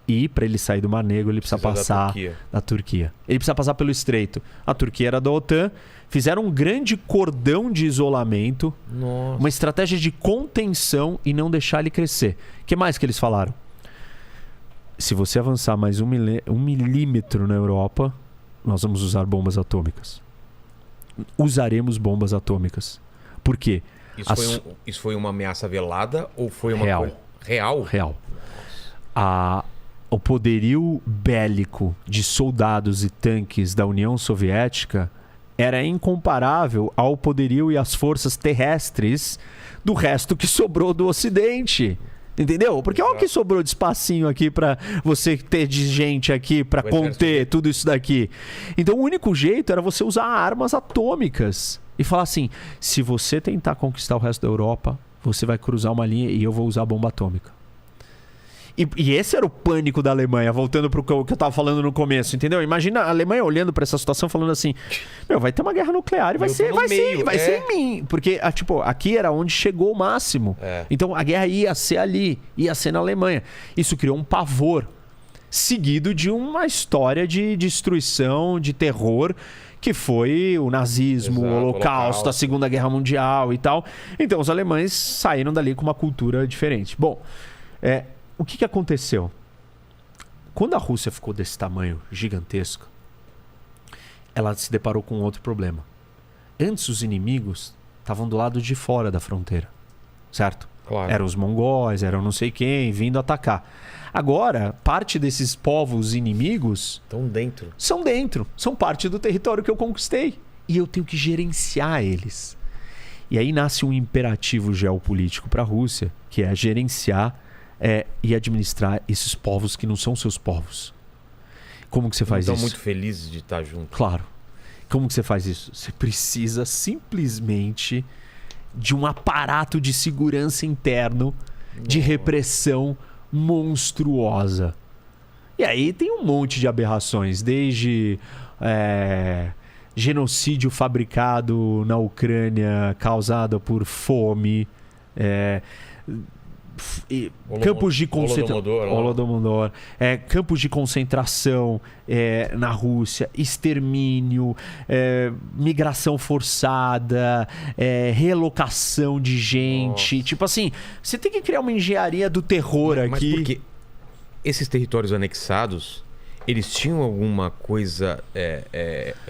E para ele sair do Mar Negro, ele precisa passar da Turquia. Ele precisa passar pelo estreito. A Turquia era da OTAN. Fizeram um grande cordão de isolamento. Nossa. Uma estratégia de contenção e não deixar ele crescer. O que mais que eles falaram? Se você avançar mais um milímetro na Europa, nós vamos usar bombas atômicas. Usaremos bombas atômicas. Por quê? Isso foi uma ameaça velada ou foi uma real? Coisa... Real? Real. O poderio bélico de soldados e tanques da União Soviética era incomparável ao poderio e às forças terrestres do resto que sobrou do Ocidente. Entendeu? Porque olha o que sobrou de espacinho aqui pra você ter de gente aqui pra conter tudo isso daqui. Então o único jeito era você usar armas atômicas e falar assim, se você tentar conquistar o resto da Europa, você vai cruzar uma linha e eu vou usar bomba atômica. E esse era o pânico da Alemanha, voltando pro que eu tava falando no começo, entendeu? Imagina a Alemanha olhando pra essa situação falando assim, vai ter uma guerra nuclear e vai ser em mim. Porque, aqui era onde chegou o máximo. Então a guerra ia ser ali, ia ser na Alemanha. Isso criou um pavor, seguido de uma história de destruição, de terror, que foi o nazismo, o Holocausto, a Segunda Guerra Mundial e tal. Então os alemães saíram dali com uma cultura diferente. Bom, o que aconteceu? Quando a Rússia ficou desse tamanho gigantesco, ela se deparou com outro problema. Antes os inimigos estavam do lado de fora da fronteira, certo? Claro. Eram os mongóis, eram não sei quem, vindo atacar. Agora, parte desses povos inimigos... São dentro. São parte do território que eu conquistei. E eu tenho que gerenciar eles. E aí nasce um imperativo geopolítico para a Rússia, que é gerenciar e administrar esses povos que não são seus povos. Como que você faz isso? Estão muito felizes de estar junto. Claro. Como que você faz isso? Você precisa simplesmente de um aparato de segurança interno, de repressão monstruosa. E aí tem um monte de aberrações, desde genocídio fabricado na Ucrânia, causado por fome, campos de concentração, campos de concentração na Rússia, extermínio, migração forçada, relocação de gente. Nossa. Tipo assim, você tem que criar uma engenharia do terror aqui. Mas porque esses territórios anexados, eles tinham alguma coisa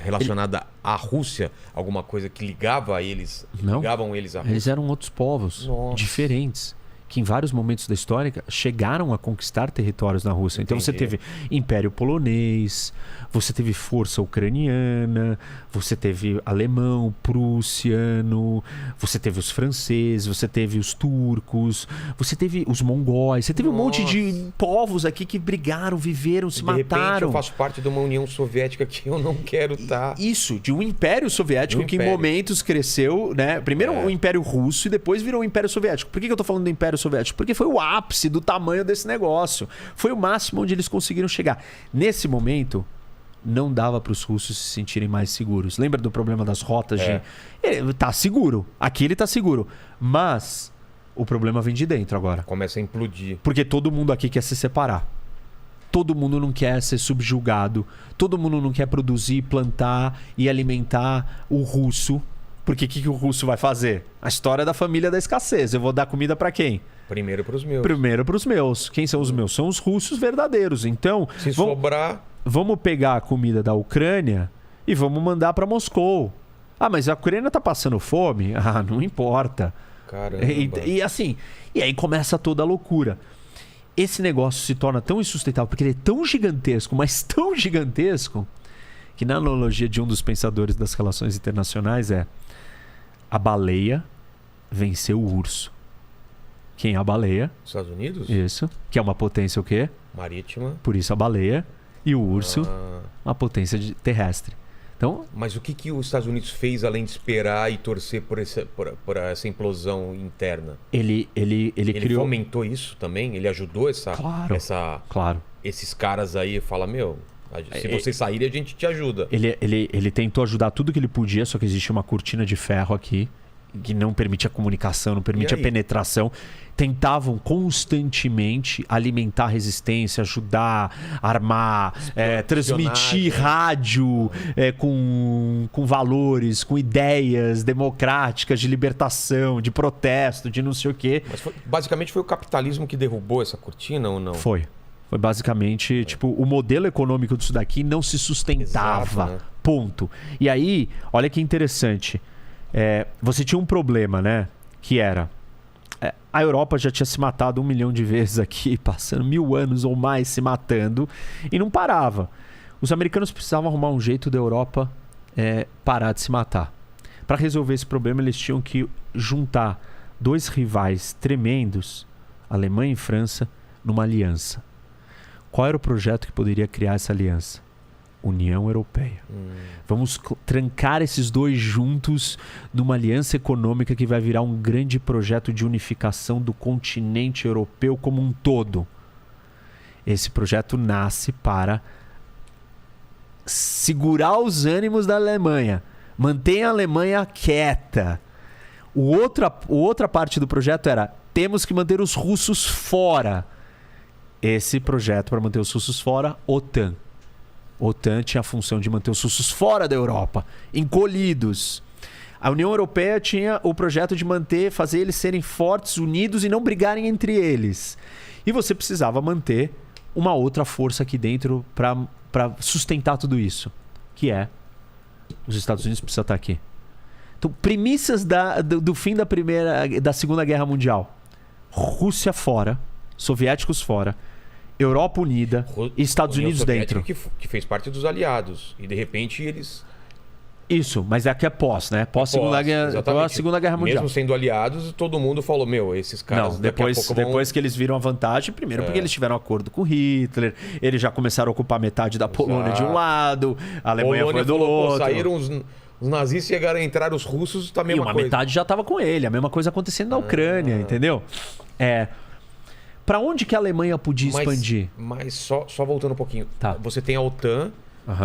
relacionada à Rússia? Alguma coisa que ligava eles? Não. Ligavam eles à Rússia? Eles eram outros povos diferentes, que em vários momentos da história chegaram a conquistar territórios na Rússia. Então você teve Império Polonês, você teve força ucraniana, você teve alemão, prussiano, você teve os franceses, você teve os turcos, você teve os mongóis, você teve um monte de povos aqui que brigaram, viveram, se mataram. De repente eu faço parte de uma União Soviética que eu não quero estar. Isso, de um Império Soviético que em momentos cresceu, né? Primeiro o Império Russo e depois virou o Império Soviético. Por que eu tô falando do Império Soviético? Porque foi o ápice do tamanho desse negócio. Foi o máximo onde eles conseguiram chegar. Nesse momento, não dava para os russos se sentirem mais seguros. Lembra do problema das rotas? Ele tá seguro. Aqui ele tá seguro. Mas o problema vem de dentro agora. Começa a implodir. Porque todo mundo aqui quer se separar. Todo mundo não quer ser subjugado. Todo mundo não quer produzir, plantar e alimentar o russo. Porque o que o russo vai fazer? A história da família da escassez. Eu vou dar comida para quem? Primeiro para os meus. Primeiro para os meus. Quem são os meus? São os russos verdadeiros. Então, se sobrar... Vamos pegar a comida da Ucrânia e vamos mandar para Moscou. Ah, mas a Ucrânia tá passando fome? Ah, não importa. Caramba. E assim, e aí começa toda a loucura. Esse negócio se torna tão insustentável porque ele é tão gigantesco, mas tão gigantesco, que na analogia de um dos pensadores das relações internacionais a baleia venceu o urso. Quem é a baleia? Estados Unidos? Isso. Que é uma potência o quê? Marítima. Por isso a baleia. E o urso, uma potência terrestre. Então, mas o que os Estados Unidos fez além de esperar e torcer por essa implosão interna? Ele criou... fomentou isso também? Ele ajudou Claro. Esses caras aí? Fala, se vocês saírem, a gente te ajuda. Ele tentou ajudar tudo que ele podia, só que existe uma cortina de ferro aqui que não permite a comunicação, não permite a penetração. Tentavam constantemente alimentar a resistência, ajudar, armar, transmitir rádio com valores, com ideias democráticas de libertação, de protesto, de não sei o quê. Mas basicamente foi o capitalismo que derrubou essa cortina ou não? Foi basicamente, o modelo econômico disso daqui não se sustentava. Exato, né? Ponto. E aí, olha que interessante. Você tinha um problema, né? Que era... a Europa já tinha se matado 1 milhão de vezes aqui, passando 1000 anos ou mais se matando, e não parava. Os americanos precisavam arrumar um jeito da Europa parar de se matar. Para resolver esse problema, eles tinham que juntar 2 rivais tremendos, Alemanha e França, numa aliança. Qual era o projeto que poderia criar essa aliança? União Europeia. Vamos trancar esses 2 juntos numa aliança econômica que vai virar um grande projeto de unificação do continente europeu como um todo. Esse projeto nasce para segurar os ânimos da Alemanha, manter a Alemanha quieta. Outra parte do projeto era: temos que manter os russos fora. Esse projeto para manter os russos fora, OTAN. OTAN tinha a função de manter os russos fora da Europa, encolhidos. A União Europeia tinha o projeto de fazer eles serem fortes, unidos e não brigarem entre eles. E você precisava manter uma outra força aqui dentro para sustentar tudo isso, que os Estados Unidos precisam estar aqui. Então, premissas do fim da Segunda Guerra Mundial: Rússia fora, soviéticos fora, Europa unida e Estados Unidos dentro. Que fez parte dos aliados. E de repente eles... Isso, mas aqui é pós, né? Pós-Segunda Guerra Mundial. Mesmo sendo aliados, todo mundo falou, esses caras... Não, depois que eles viram a vantagem, primeiro porque eles tiveram um acordo com Hitler, eles já começaram a ocupar metade da Polônia de um lado, a Alemanha foi do outro. Saíram os nazistas, chegaram a entrar os russos, tá a mesma coisa. E uma metade já estava com ele, a mesma coisa acontecendo na Ucrânia, entendeu? Para onde que a Alemanha podia expandir? Mas só voltando um pouquinho. Tá. Você tem a OTAN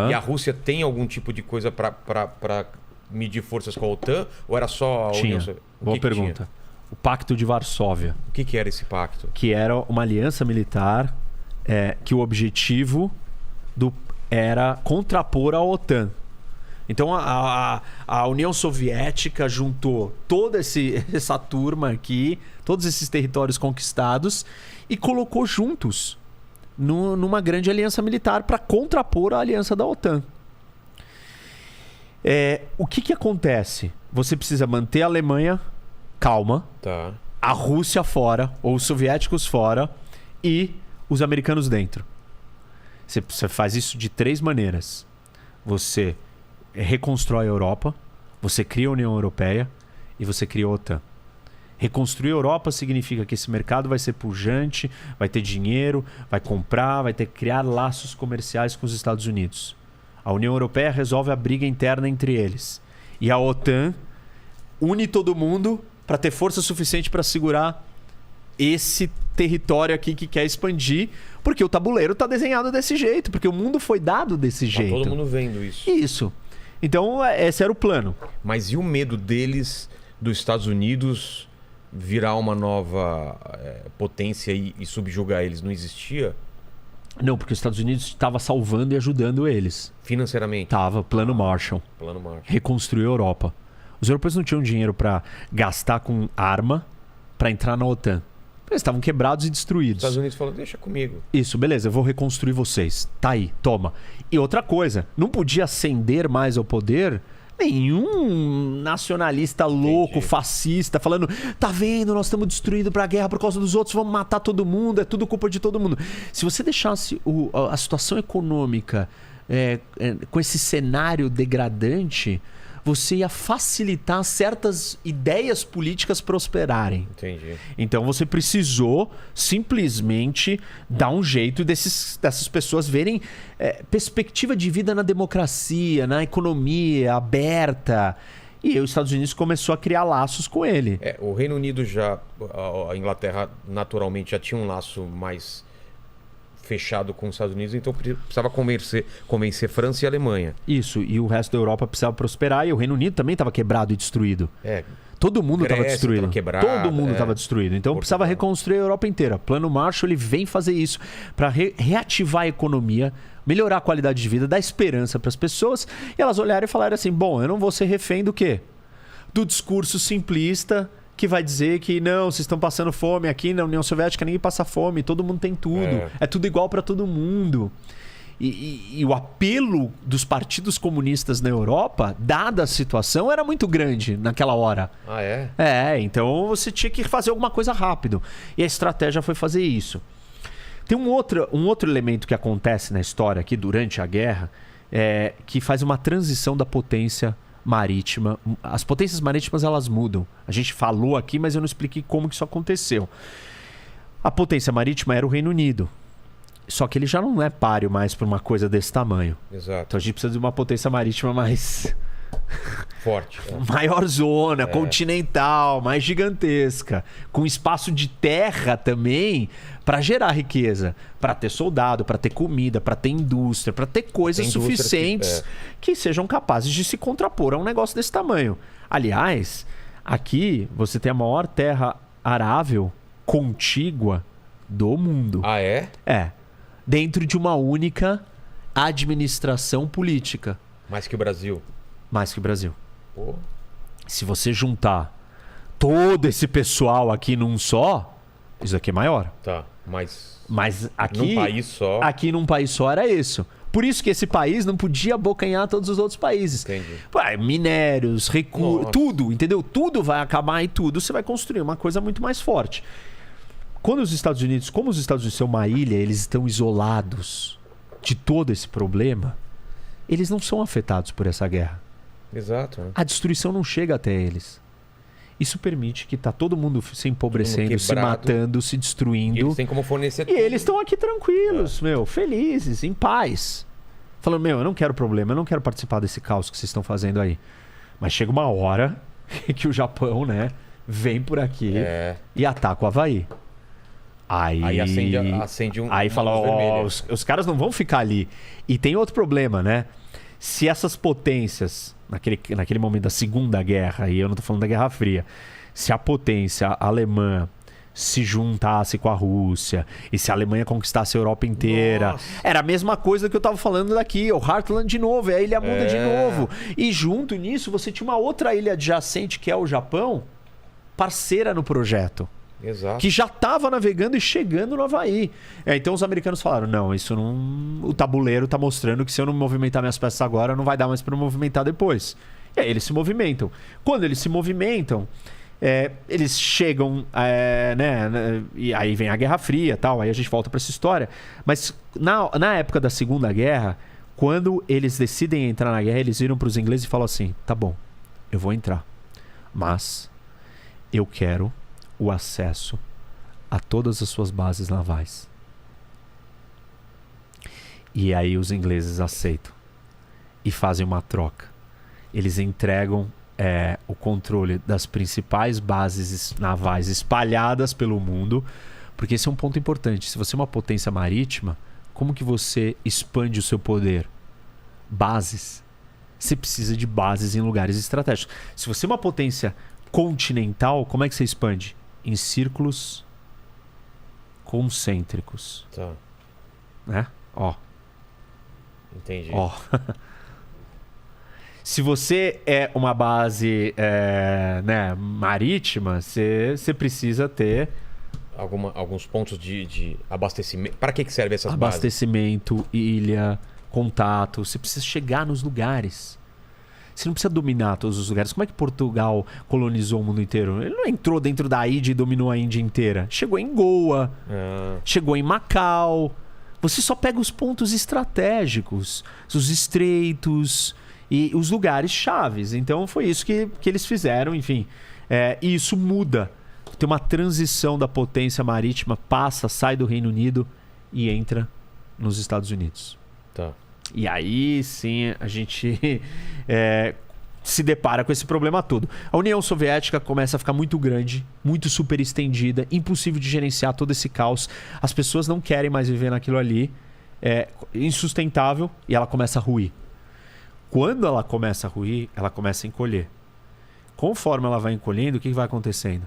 e a Rússia tem algum tipo de coisa para medir forças com a OTAN? Ou era só a União Soviética? Boa pergunta. O Pacto de Varsóvia. O que era esse pacto? Que era uma aliança militar que o objetivo era contrapor a OTAN. Então a União Soviética juntou toda essa turma aqui, todos esses territórios conquistados, e colocou juntos numa grande aliança militar para contrapor a aliança da OTAN. O que acontece? Você precisa manter a Alemanha calma, a Rússia fora, ou os soviéticos fora, e os americanos dentro. Você faz isso de 3 maneiras. Você reconstrói a Europa, você cria a União Europeia e você cria a OTAN. Reconstruir a Europa significa que esse mercado vai ser pujante, vai ter dinheiro, vai comprar, vai ter que criar laços comerciais com os Estados Unidos. A União Europeia resolve a briga interna entre eles. E a OTAN une todo mundo para ter força suficiente para segurar esse território aqui que quer expandir, porque o tabuleiro está desenhado desse jeito, porque o mundo foi dado desse jeito. Todo mundo vendo isso. Isso. Então, esse era o plano. Mas e o medo deles, dos Estados Unidos, virar uma nova potência e subjugar eles? Não existia? Não, porque os Estados Unidos estava salvando e ajudando eles. Financeiramente? Tava, plano Marshall. Reconstruir a Europa. Os europeus não tinham dinheiro para gastar com arma para entrar na OTAN. Eles estavam quebrados e destruídos. Os Estados Unidos falaram, deixa comigo. Isso, beleza, eu vou reconstruir vocês. Tá aí, toma. E outra coisa, não podia ascender mais ao poder nenhum nacionalista louco, fascista, falando, tá vendo, nós estamos destruídos pra guerra por causa dos outros, vamos matar todo mundo, é tudo culpa de todo mundo. Se você deixasse a situação econômica com esse cenário degradante, você ia facilitar certas ideias políticas prosperarem. Entendi. Então você precisou simplesmente dar um jeito dessas pessoas verem perspectiva de vida na democracia, na economia aberta. E os Estados Unidos começou a criar laços com ele. O Reino Unido a Inglaterra naturalmente já tinha um laço mais fechado com os Estados Unidos, então precisava convencer França e Alemanha. Isso, e o resto da Europa precisava prosperar, e o Reino Unido também estava quebrado e destruído. Todo mundo estava destruído. Todo mundo estava destruído. Então precisava reconstruir a Europa inteira. Plano Marshall, ele vem fazer isso para reativar a economia, melhorar a qualidade de vida, dar esperança para as pessoas, e elas olharem e falarem assim, bom, eu não vou ser refém do quê? Do discurso simplista que vai dizer que não, vocês estão passando fome aqui na União Soviética, ninguém passa fome, todo mundo tem tudo, é tudo igual para todo mundo. E o apelo dos partidos comunistas na Europa, dada a situação, era muito grande naquela hora. Então você tinha que fazer alguma coisa rápido. E a estratégia foi fazer isso. Tem um outro elemento que acontece na história aqui durante a guerra, que faz uma transição da potência marítima. As potências marítimas, elas mudam. A gente falou aqui, mas eu não expliquei como que isso aconteceu. A potência marítima era o Reino Unido. Só que ele já não é páreo mais para uma coisa desse tamanho. Exato. Então a gente precisa de uma potência marítima mais forte, maior zona, continental, mais gigantesca, com espaço de terra também para gerar riqueza, para ter soldado, para ter comida, para ter indústria, para ter coisas suficientes que sejam capazes de se contrapor a um negócio desse tamanho. Aliás, aqui você tem a maior terra arável contígua do mundo. Dentro de uma única administração política. Mais que o Brasil. Mais que o Brasil. Se você juntar todo esse pessoal aqui num só, isso aqui é maior. Mas aqui, num país só era isso. Por isso que esse país não podia abocanhar todos os outros países. Minérios, recursos, tudo, entendeu? Tudo vai acabar e tudo você vai construir uma coisa muito mais forte. Como os Estados Unidos são uma ilha, eles estão isolados de todo esse problema, eles não são afetados por essa guerra. Exato. A destruição não chega até eles. Isso permite que tá todo mundo se empobrecendo, se matando, se destruindo. E eles têm como fornecer tudo. E eles estão aqui tranquilos, felizes, em paz. Falando, eu não quero problema, eu não quero participar desse caos que vocês estão fazendo aí. Mas chega uma hora que o Japão, vem por aqui e ataca o Havaí. Aí acende um... Aí fala, os caras não vão ficar ali. E tem outro problema, Se essas potências, naquele momento da Segunda Guerra, e eu não tô falando da Guerra Fria, se a potência alemã se juntasse com a Rússia, e se a Alemanha conquistasse a Europa inteira, era a mesma coisa que eu tava falando daqui, o Heartland de novo, a ilha muda de novo. E junto nisso, você tinha uma outra ilha adjacente, que é o Japão, parceira no projeto. Exato. Que já estava navegando e chegando no Havaí. Então os americanos falaram, não, isso não... O tabuleiro está mostrando que se eu não movimentar minhas peças agora, não vai dar mais para movimentar depois. E aí eles se movimentam. Quando eles se movimentam, eles chegam, e aí vem a Guerra Fria e tal, aí a gente volta para essa história. Mas na época da Segunda Guerra, quando eles decidem entrar na guerra, eles viram para os ingleses e falam assim, tá bom, eu vou entrar, mas eu quero o acesso a todas as suas bases navais. E aí os ingleses aceitam e fazem uma troca. Eles entregam o controle das principais bases navais espalhadas pelo mundo, porque esse é um ponto importante. Se você é uma potência marítima, como que você expande o seu poder? Bases. Você precisa de bases em lugares estratégicos. Se você é uma potência continental, como é que você expande? Em círculos concêntricos. Entendi. Se você é uma base marítima, você precisa ter alguns pontos de abastecimento. Para que serve essas bases? Abastecimento, ilha, contato. Você precisa chegar nos lugares. Você não precisa dominar todos os lugares. Como é que Portugal colonizou o mundo inteiro? Ele não entrou dentro da Índia e dominou a Índia inteira. Chegou em Goa, chegou em Macau. Você só pega os pontos estratégicos, os estreitos e os lugares chaves. Então foi isso que eles fizeram, enfim. E isso muda. Tem uma transição da potência marítima, sai do Reino Unido e entra nos Estados Unidos. Tá. E aí sim a gente se depara com esse problema todo. A União Soviética começa a ficar muito grande, muito super estendida, impossível de gerenciar todo esse caos. As pessoas não querem mais viver naquilo ali. É insustentável e ela começa a ruir. Quando ela começa a ruir, ela começa a encolher. Conforme ela vai encolhendo, o que vai acontecendo?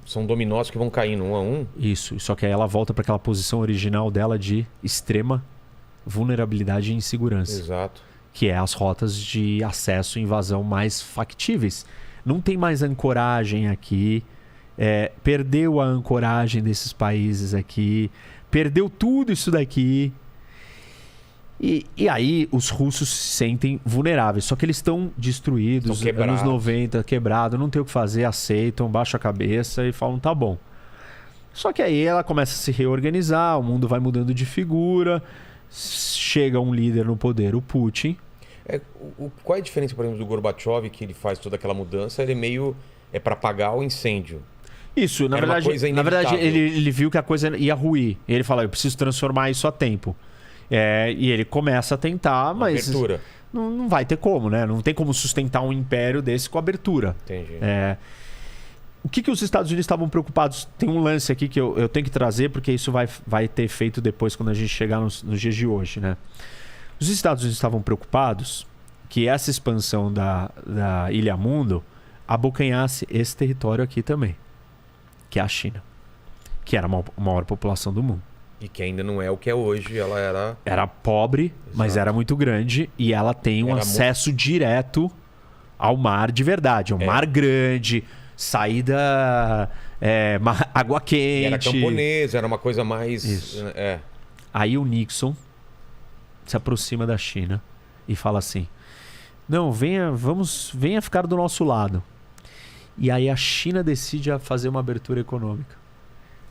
São dominós que vão caindo um a um. Isso, só que aí ela volta para aquela posição original dela de extrema vulnerabilidade e insegurança. Exato. Que é as rotas de acesso e invasão mais factíveis. Não tem mais ancoragem aqui. Perdeu a ancoragem desses países aqui. Perdeu tudo isso daqui. E aí os russos se sentem vulneráveis. Só que eles estão destruídos, anos 90, quebrado, não tem o que fazer, aceitam, baixam a cabeça e falam, tá bom. Só que aí ela começa a se reorganizar, o mundo vai mudando de figura, chega um líder no poder, o Putin. Qual é a diferença, por exemplo, do Gorbachev, que ele faz toda aquela mudança? Ele meio para apagar o incêndio. Isso, na verdade ele viu que a coisa ia ruir. Ele fala, eu preciso transformar isso a tempo. E ele começa a tentar, mas não vai ter como, né? Não tem como sustentar um império desse com abertura. Entendi. O que os Estados Unidos estavam preocupados? Tem um lance aqui que eu tenho que trazer, porque isso vai ter efeito depois quando a gente chegar nos dias de hoje, né? Os Estados Unidos estavam preocupados que essa expansão da Ilha Mundo abocanhasse esse território aqui também, que é a China, que era a maior população do mundo. E que ainda não é o que é hoje, ela era... Era pobre, exato, mas era muito grande e ela tem um acesso direto ao mar de verdade. Mar grande, saída, água quente. Era camponesa, era uma coisa mais... Isso. Aí o Nixon se aproxima da China e fala assim, não, venha ficar do nosso lado. E aí a China decide fazer uma abertura econômica.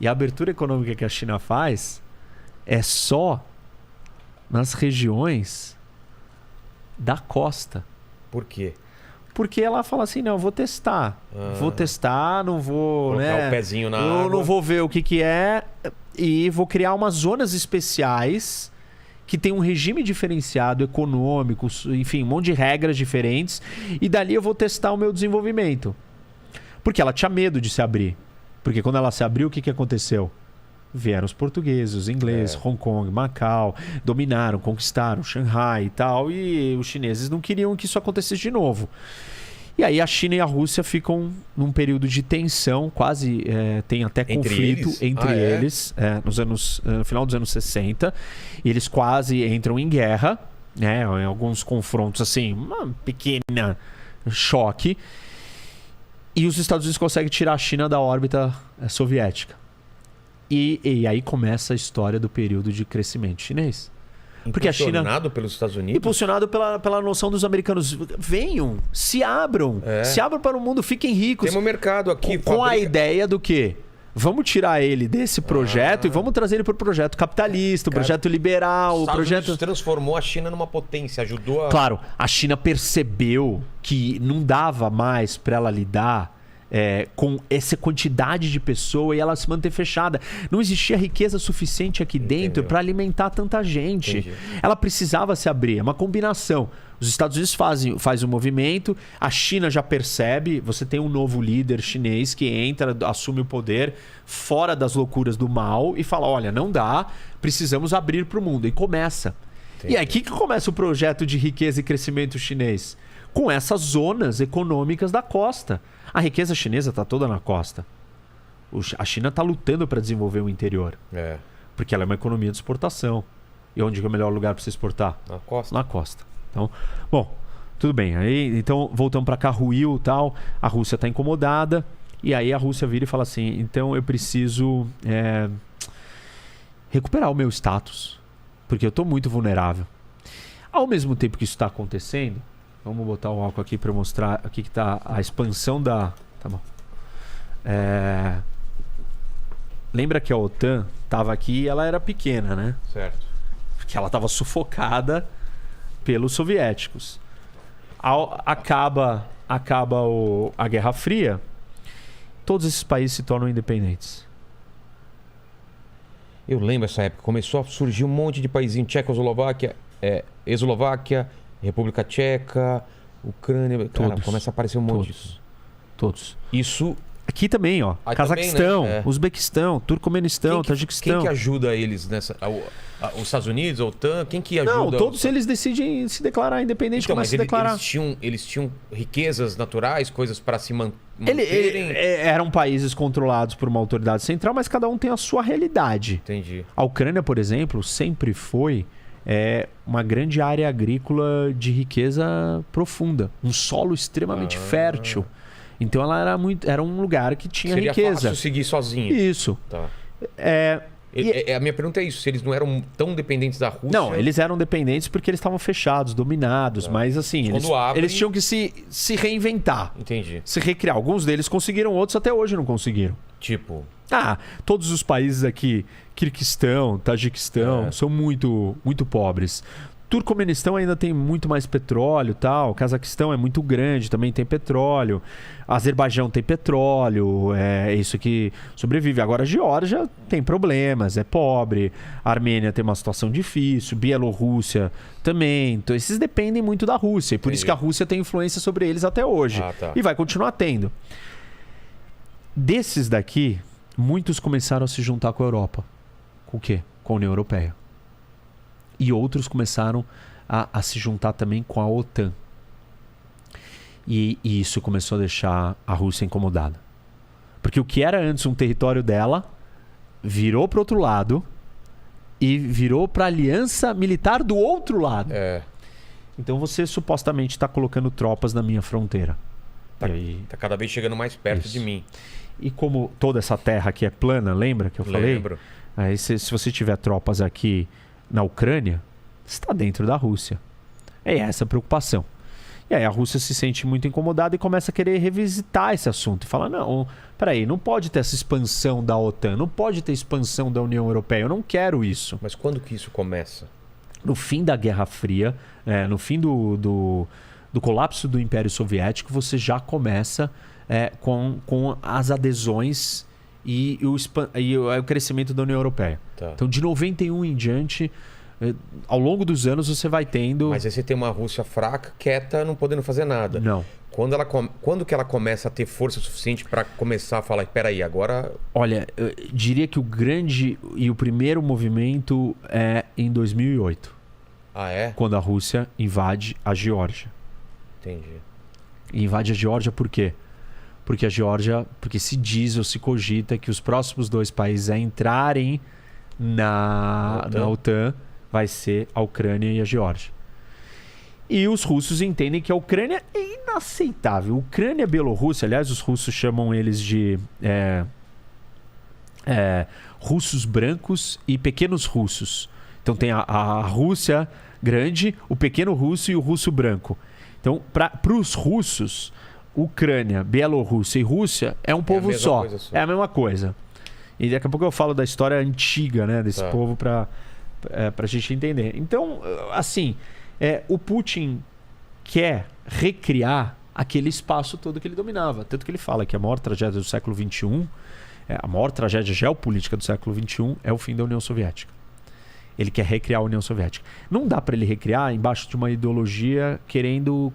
E a abertura econômica que a China faz é só nas regiões da costa. Por quê? Porque ela fala assim, não, vou testar. Vou testar, não vou... Colocar o pezinho na água. Eu não vou ver o que é e vou criar umas zonas especiais que tem um regime diferenciado, econômico, enfim, um monte de regras diferentes. E dali eu vou testar o meu desenvolvimento. Porque ela tinha medo de se abrir. Porque quando ela se abriu, o que aconteceu? Vieram os portugueses, os ingleses, Hong Kong, Macau, dominaram, conquistaram Xangai e tal, e os chineses não queriam que isso acontecesse de novo. E aí a China e a Rússia ficam num período de tensão, quase tem até conflito entre eles, no final dos anos 60. E eles quase entram em guerra, né, em alguns confrontos assim, uma pequena choque. E os Estados Unidos conseguem tirar a China da órbita soviética. E aí começa a história do período de crescimento chinês. Porque a China... Impulsionado pelos Estados Unidos? Impulsionado pela noção dos americanos. Venham, se abram. Se abram para o mundo, fiquem ricos. Tem um mercado aqui. Com a ideia do quê? Vamos tirar ele desse projeto e vamos trazer ele para o projeto capitalista, o projeto liberal. O projeto transformou a China numa potência, ajudou a... Claro, a China percebeu que não dava mais para ela lidar com essa quantidade de pessoas e ela se manter fechada. Não existia riqueza suficiente aqui dentro para alimentar tanta gente. Entendi. Ela precisava se abrir, é uma combinação. Os Estados Unidos faz um movimento, a China já percebe, você tem um novo líder chinês que entra, assume o poder fora das loucuras do mal e fala, olha, não dá, precisamos abrir para o mundo. E começa. Entendi. E aí, o que começa o projeto de riqueza e crescimento chinês? Com essas zonas econômicas da costa. A riqueza chinesa está toda na costa. A China está lutando para desenvolver o interior. Porque ela é uma economia de exportação. E onde é o melhor lugar para você exportar? Na costa. Na costa. Então, bom, tudo bem. Aí, então, voltamos para cá, ruiu e tal. A Rússia está incomodada. E aí a Rússia vira e fala assim, então eu preciso recuperar o meu status. Porque eu estou muito vulnerável. Ao mesmo tempo que isso está acontecendo... Vamos botar o álcool aqui para mostrar aqui que está a expansão da... Tá bom. Lembra que a OTAN tava aqui e ela era pequena, né? Certo. Porque ela estava sufocada pelos soviéticos. Acaba a Guerra Fria, todos esses países se tornam independentes. Eu lembro essa época, começou a surgir um monte de paísinho, Tchecoslováquia, Eslováquia, República Tcheca, Ucrânia, cara, começa a aparecer um monte disso. Todos. Isso... Aqui também, ó. Aí Cazaquistão, também, né? Uzbequistão, Turcomenistão, Tajiquistão. Quem que ajuda eles nessa... Os Estados Unidos, a OTAN, quem que ajuda? Não, todos eles decidem se declarar independente, então, começam a se declarar. Eles tinham riquezas naturais, coisas para se manterem... Eram países controlados por uma autoridade central, mas cada um tem a sua realidade. Entendi. A Ucrânia, por exemplo, sempre foi uma grande área agrícola de riqueza profunda. Um solo extremamente fértil. Então ela era um lugar que tinha Seria riqueza. Seria fácil seguir sozinho. Isso. Tá. A minha pergunta é isso, se eles não eram tão dependentes da Rússia... Não, eles eram dependentes porque eles estavam fechados, dominados, mas assim, eles tinham que se reinventar. Entendi. Se recriar. Alguns deles conseguiram, outros até hoje não conseguiram. Tipo... todos os países aqui, Kirguistão, Tajiquistão, são muito, muito pobres. Turcomenistão ainda tem muito mais petróleo, tal. Cazaquistão é muito grande, também tem petróleo. Azerbaijão tem petróleo, é isso que sobrevive. Agora a Geórgia tem problemas, é pobre. A Armênia tem uma situação difícil, Bielorrússia também. Então esses dependem muito da Rússia, e por isso que a Rússia tem influência sobre eles até hoje. E vai continuar tendo. Desses daqui, muitos começaram a se juntar com a Europa. Com o quê? Com a União Europeia. E outros começaram a se juntar também com a OTAN. E isso começou a deixar a Rússia incomodada. Porque o que era antes um território dela, virou para o outro lado e virou para a aliança militar do outro lado. Então você supostamente está colocando tropas na minha fronteira. Tá cada vez chegando mais perto de mim. E como toda essa terra aqui é plana, lembra que eu falei? Lembro. Aí se você tiver tropas aqui na Ucrânia, está dentro da Rússia. É essa a preocupação. E aí a Rússia se sente muito incomodada e começa a querer revisitar esse assunto. E fala, não, peraí, não pode ter essa expansão da OTAN, não pode ter expansão da União Europeia, eu não quero isso. Mas quando que isso começa? No fim da Guerra Fria, no fim do colapso do Império Soviético, você já começa com as adesões e o crescimento da União Europeia. Então, de 91 em diante, ao longo dos anos, você vai tendo... Mas aí você tem uma Rússia fraca, quieta, não podendo fazer nada. Não. Quando que ela começa a ter força suficiente para começar a falar, peraí, agora... Olha, eu diria que o grande e o primeiro movimento é em 2008. Quando a Rússia invade a Geórgia. Entendi. E invade a Geórgia por quê? Porque se diz ou se cogita que os próximos 2 países a entrarem na OTAN vai ser a Ucrânia e a Geórgia. E os russos entendem que a Ucrânia é inaceitável. Ucrânia e Bielorrússia, aliás, os russos chamam eles de russos brancos e pequenos russos. Então tem a Rússia grande, o pequeno russo e o russo branco. Então, para os russos... Ucrânia, Bielorrússia e Rússia é um povo só. É a mesma coisa. E daqui a pouco eu falo da história antiga, né, desse povo pra gente entender. Então, assim, o Putin quer recriar aquele espaço todo que ele dominava. Tanto que ele fala que a maior tragédia do século XXI, a maior tragédia geopolítica do século XXI é o fim da União Soviética. Ele quer recriar a União Soviética. Não dá para ele recriar embaixo de uma ideologia querendo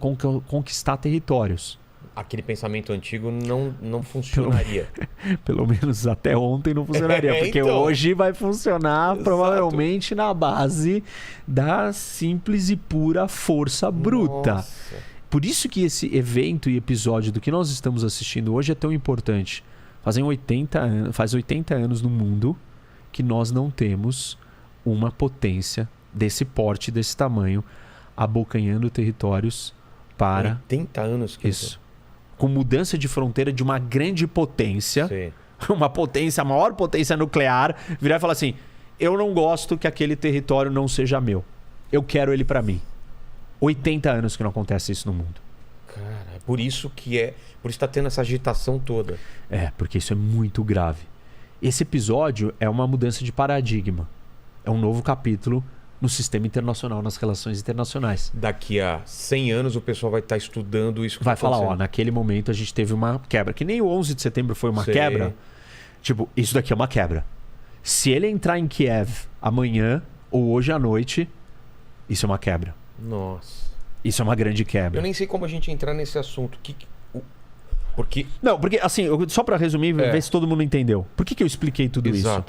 conquistar territórios. Aquele pensamento antigo não funcionaria. Pelo menos até ontem não funcionaria. Porque então, hoje vai funcionar provavelmente na base da simples e pura força bruta. Nossa. Por isso que esse evento e episódio do que nós estamos assistindo hoje é tão importante. Faz 80 anos no mundo que nós não temos uma potência desse porte, desse tamanho, abocanhando territórios para... 80 anos que isso. Com mudança de fronteira de uma grande potência, uma potência, a maior potência nuclear, virar e falar assim, eu não gosto que aquele território não seja meu. Eu quero ele para mim. 80 anos que não acontece isso no mundo. Cara, por isso está tendo essa agitação toda. Porque isso é muito grave. Esse episódio é uma mudança de paradigma. É um novo capítulo no sistema internacional, nas relações internacionais. Daqui a 100 anos o pessoal vai estar estudando isso. Vai falar, naquele momento a gente teve uma quebra. Que nem o 11 de setembro foi uma quebra. Tipo, isso daqui é uma quebra. Se ele entrar em Kiev amanhã ou hoje à noite, isso é uma quebra. Nossa. Isso é uma grande quebra. Eu nem sei como a gente entrar nesse assunto. Porque... Não, porque assim, só pra resumir, ver se todo mundo entendeu. Por que eu expliquei tudo isso?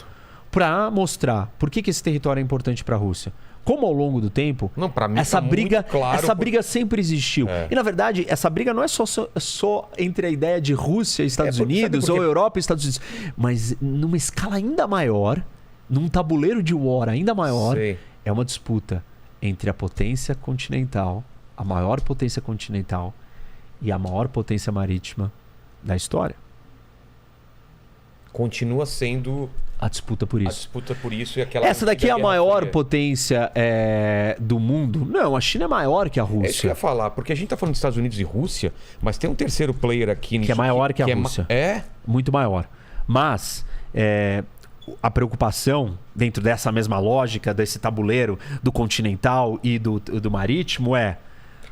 Pra mostrar por que esse território é importante pra Rússia. Como ao longo do tempo, não, pra mim essa tá briga, muito claro essa briga sempre existiu. É. E na verdade, essa briga não é só entre a ideia de Rússia e Estados Unidos ou Europa e Estados Unidos, mas numa escala ainda maior, num tabuleiro de war ainda maior, é uma disputa entre a potência continental, a maior potência continental e a maior potência marítima da história. Continua sendo a disputa por isso. A disputa por isso e aquela... Essa daqui é a maior potência do mundo? Não, a China é maior que a Rússia. É isso que eu ia falar, porque a gente tá falando de Estados Unidos e Rússia, mas tem um terceiro player aqui... Que é maior que a Rússia. É? Muito maior. Mas a preocupação, dentro dessa mesma lógica, desse tabuleiro do continental e do marítimo, é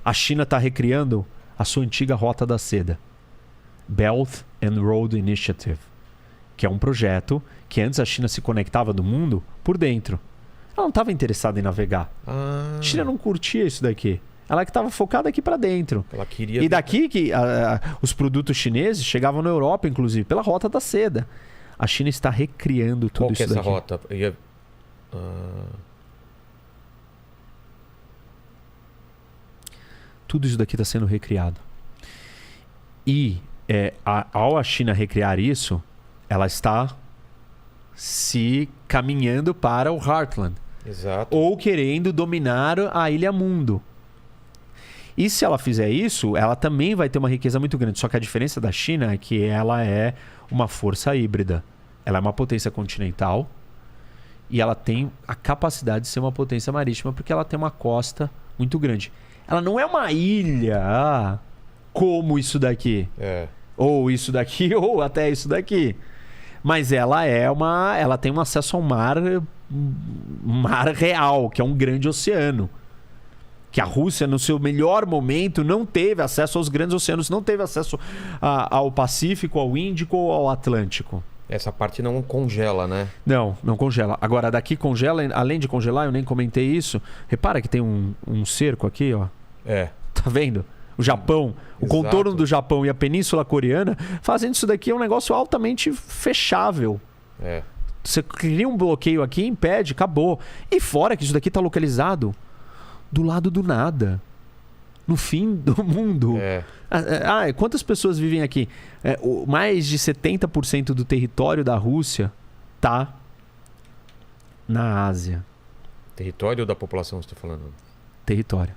a China está recriando a sua antiga Rota da Seda. Belt and Road Initiative, que é um projeto que antes a China se conectava do mundo por dentro. Ela não estava interessada em navegar. A China não curtia isso daqui. Ela que estava focada aqui para dentro. Ela queria... E daqui que os produtos chineses chegavam na Europa, inclusive, pela Rota da Seda. A China está recriando tudo isso daqui. Qual que é essa rota? Tudo isso daqui está sendo recriado. E ao a China recriar isso, ela está se caminhando para o Heartland. Exato. Ou querendo dominar a Ilha Mundo. E se ela fizer isso, ela também vai ter uma riqueza muito grande. Só que a diferença da China é que ela é uma força híbrida. Ela é uma potência continental e ela tem a capacidade de ser uma potência marítima porque ela tem uma costa muito grande. Ela não é uma ilha como isso daqui. Ou isso daqui, ou até isso daqui. Mas ela tem um acesso ao mar real, que é um grande oceano. Que a Rússia, no seu melhor momento, não teve acesso aos grandes oceanos, não teve acesso ao Pacífico, ao Índico ou ao Atlântico. Essa parte não congela, né? Não congela. Agora, daqui congela, além de congelar, eu nem comentei isso. Repara que tem um cerco aqui, ó. Tá vendo? O Japão, o contorno do Japão e a Península Coreana, fazendo isso daqui é um negócio altamente fechável. Você cria um bloqueio aqui, impede, acabou. E fora que isso daqui está localizado do lado do nada. No fim do mundo. Quantas pessoas vivem aqui? Mais de 70% do território da Rússia tá na Ásia. Território ou da população você está falando? Território.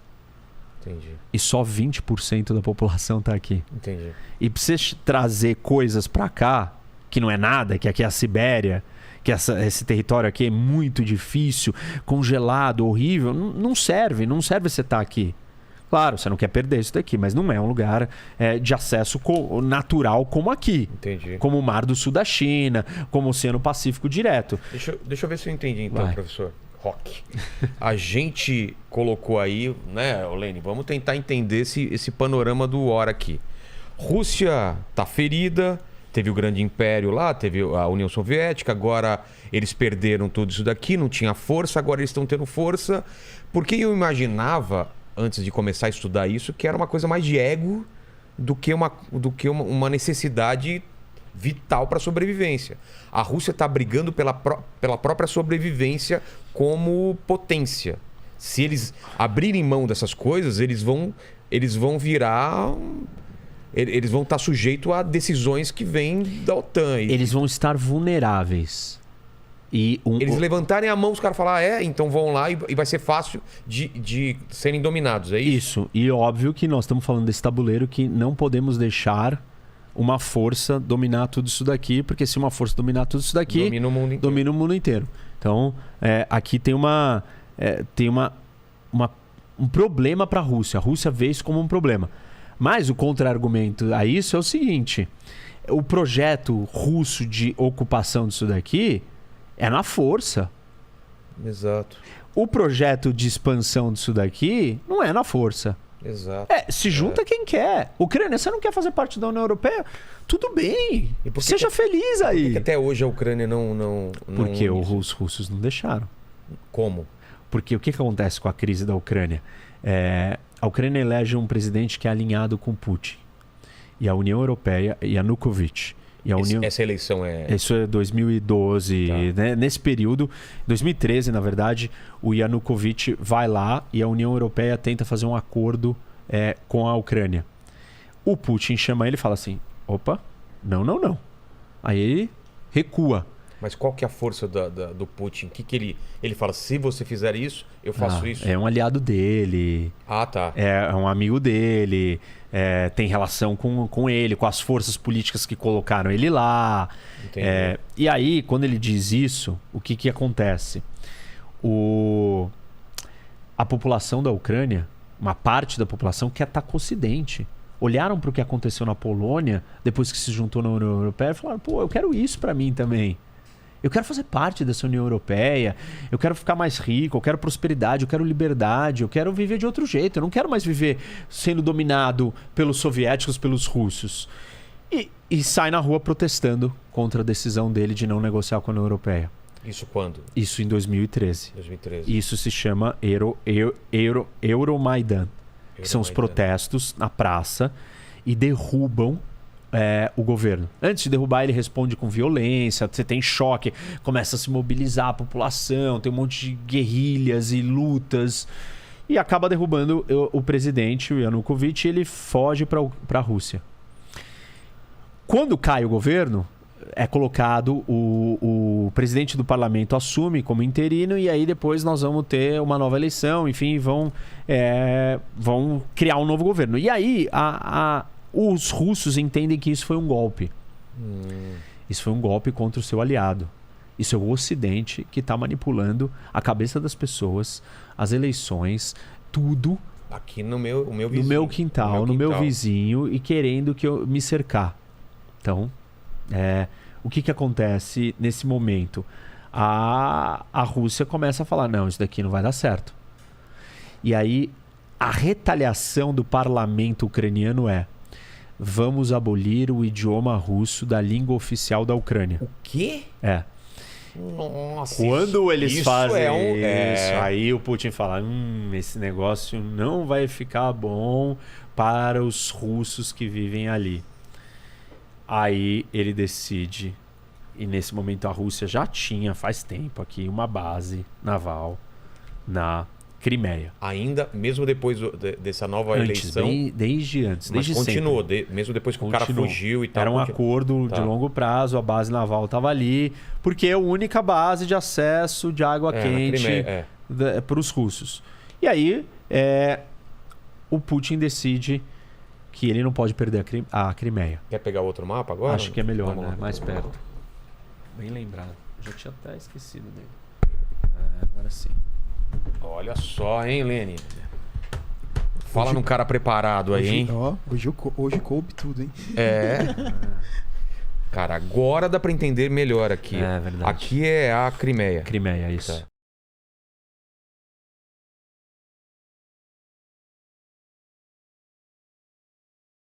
Entendi. E só 20% da população tá aqui. Entendi. E pra você trazer coisas pra cá, que não é nada, que aqui é a Sibéria, que esse território aqui é muito difícil, congelado, horrível, não serve você estar aqui. Claro, você não quer perder isso daqui, mas não é um lugar de acesso natural como aqui. Entendi. Como o Mar do Sul da China, como o Oceano Pacífico direto. Deixa eu ver se eu entendi então, Vai. professor. Rock. A gente colocou aí, né, Lene, vamos tentar entender esse panorama do war aqui. Rússia tá ferida, teve o grande império lá, teve a União Soviética, agora eles perderam tudo isso daqui, não tinha força, agora eles estão tendo força. Porque eu imaginava, antes de começar a estudar isso, que era uma coisa mais de ego do que uma necessidade vital para a sobrevivência. A Rússia está brigando pela própria sobrevivência como potência. Se eles abrirem mão dessas coisas, eles vão virar... Eles vão estar sujeitos a decisões que vêm da OTAN. Eles vão estar vulneráveis. Eles levantarem a mão, os caras falam, então vão lá e vai ser fácil de serem dominados, é isso? Isso. E óbvio que nós estamos falando desse tabuleiro que não podemos deixar uma força dominar tudo isso daqui, porque se uma força dominar tudo isso daqui, domina o mundo inteiro. Então, aqui tem um problema para a Rússia. A Rússia vê isso como um problema. Mas o contra-argumento a isso é o seguinte: o projeto russo de ocupação disso daqui é na força. Exato. O projeto de expansão disso daqui não é na força. Exato. Se junta quem quer. Ucrânia, você não quer fazer parte da União Europeia? Tudo bem. Seja feliz aí. Por que até hoje a Ucrânia não... Porque os russos não deixaram. Como? Porque o que acontece com a crise da Ucrânia? A Ucrânia elege um presidente que é alinhado com Putin. E a União Europeia, Yanukovych. E a União... Essa eleição é... Isso é 2012, Tá. né? Nesse período, 2013, na verdade, o Yanukovych vai lá e a União Europeia tenta fazer um acordo com a Ucrânia. O Putin chama ele e fala assim, opa, não. Aí ele recua. Mas qual que é a força do Putin? Que ele fala, se você fizer isso, eu faço isso? É um aliado dele. Ah, tá. É um amigo dele. Tem relação com ele, com as forças políticas que colocaram ele lá. Entendi. E aí, quando ele diz isso, o que acontece? A população da Ucrânia, uma parte da população quer estar com o Ocidente. Olharam para o que aconteceu na Polônia, depois que se juntou na União Europeia, e falaram, pô, eu quero isso para mim também. Eu quero fazer parte dessa União Europeia, eu quero ficar mais rico, eu quero prosperidade, eu quero liberdade, eu quero viver de outro jeito. Eu não quero mais viver sendo dominado pelos soviéticos, pelos russos. E sai na rua protestando contra a decisão dele de não negociar com a União Europeia. Isso quando? Isso em 2013. 2013. Isso se chama Euromaidan, que são os protestos na praça e derrubam o governo. Antes de derrubar, ele responde com violência, você tem choque, começa a se mobilizar a população, tem um monte de guerrilhas e lutas, e acaba derrubando o presidente, o Yanukovych, e ele foge para a Rússia. Quando cai o governo, é colocado o presidente do parlamento assume como interino, e aí depois nós vamos ter uma nova eleição, enfim, vão criar um novo governo. E aí os russos entendem que isso foi um golpe. Isso foi um golpe contra o seu aliado. Isso é o Ocidente que está manipulando a cabeça das pessoas, as eleições, tudo. Aqui no meu vizinho. No meu quintal, no meu vizinho, e querendo que eu me cercar. Então, o que acontece nesse momento? A Rússia começa a falar, não, isso daqui não vai dar certo. E aí, a retaliação do parlamento ucraniano vamos abolir o idioma russo da língua oficial da Ucrânia. O quê? Nossa. Quando eles fazem isso, é. aí o Putin fala, esse negócio não vai ficar bom para os russos que vivem ali. Aí ele decide, e nesse momento a Rússia já tinha, faz tempo aqui, uma base naval na Crimeia. Ainda, mesmo depois dessa nova eleição? Desde antes. Mas desde continuou, sempre. Mesmo depois que o cara fugiu e tal. Era um acordo de longo prazo, a base naval estava ali, porque é a única base de acesso de água quente para os russos. E aí, o Putin decide que ele não pode perder a Crimeia. Quer pegar outro mapa agora? Acho que é melhor, Vamos né? lá. Mais perto. Bem lembrado. Já tinha até esquecido dele. Agora sim. Olha só, hein, Lene? Fala num cara preparado aí, hein? Hoje coube tudo, hein? Cara, agora dá pra entender melhor aqui. É verdade. Aqui é a Crimeia. Crimeia, isso. Tá.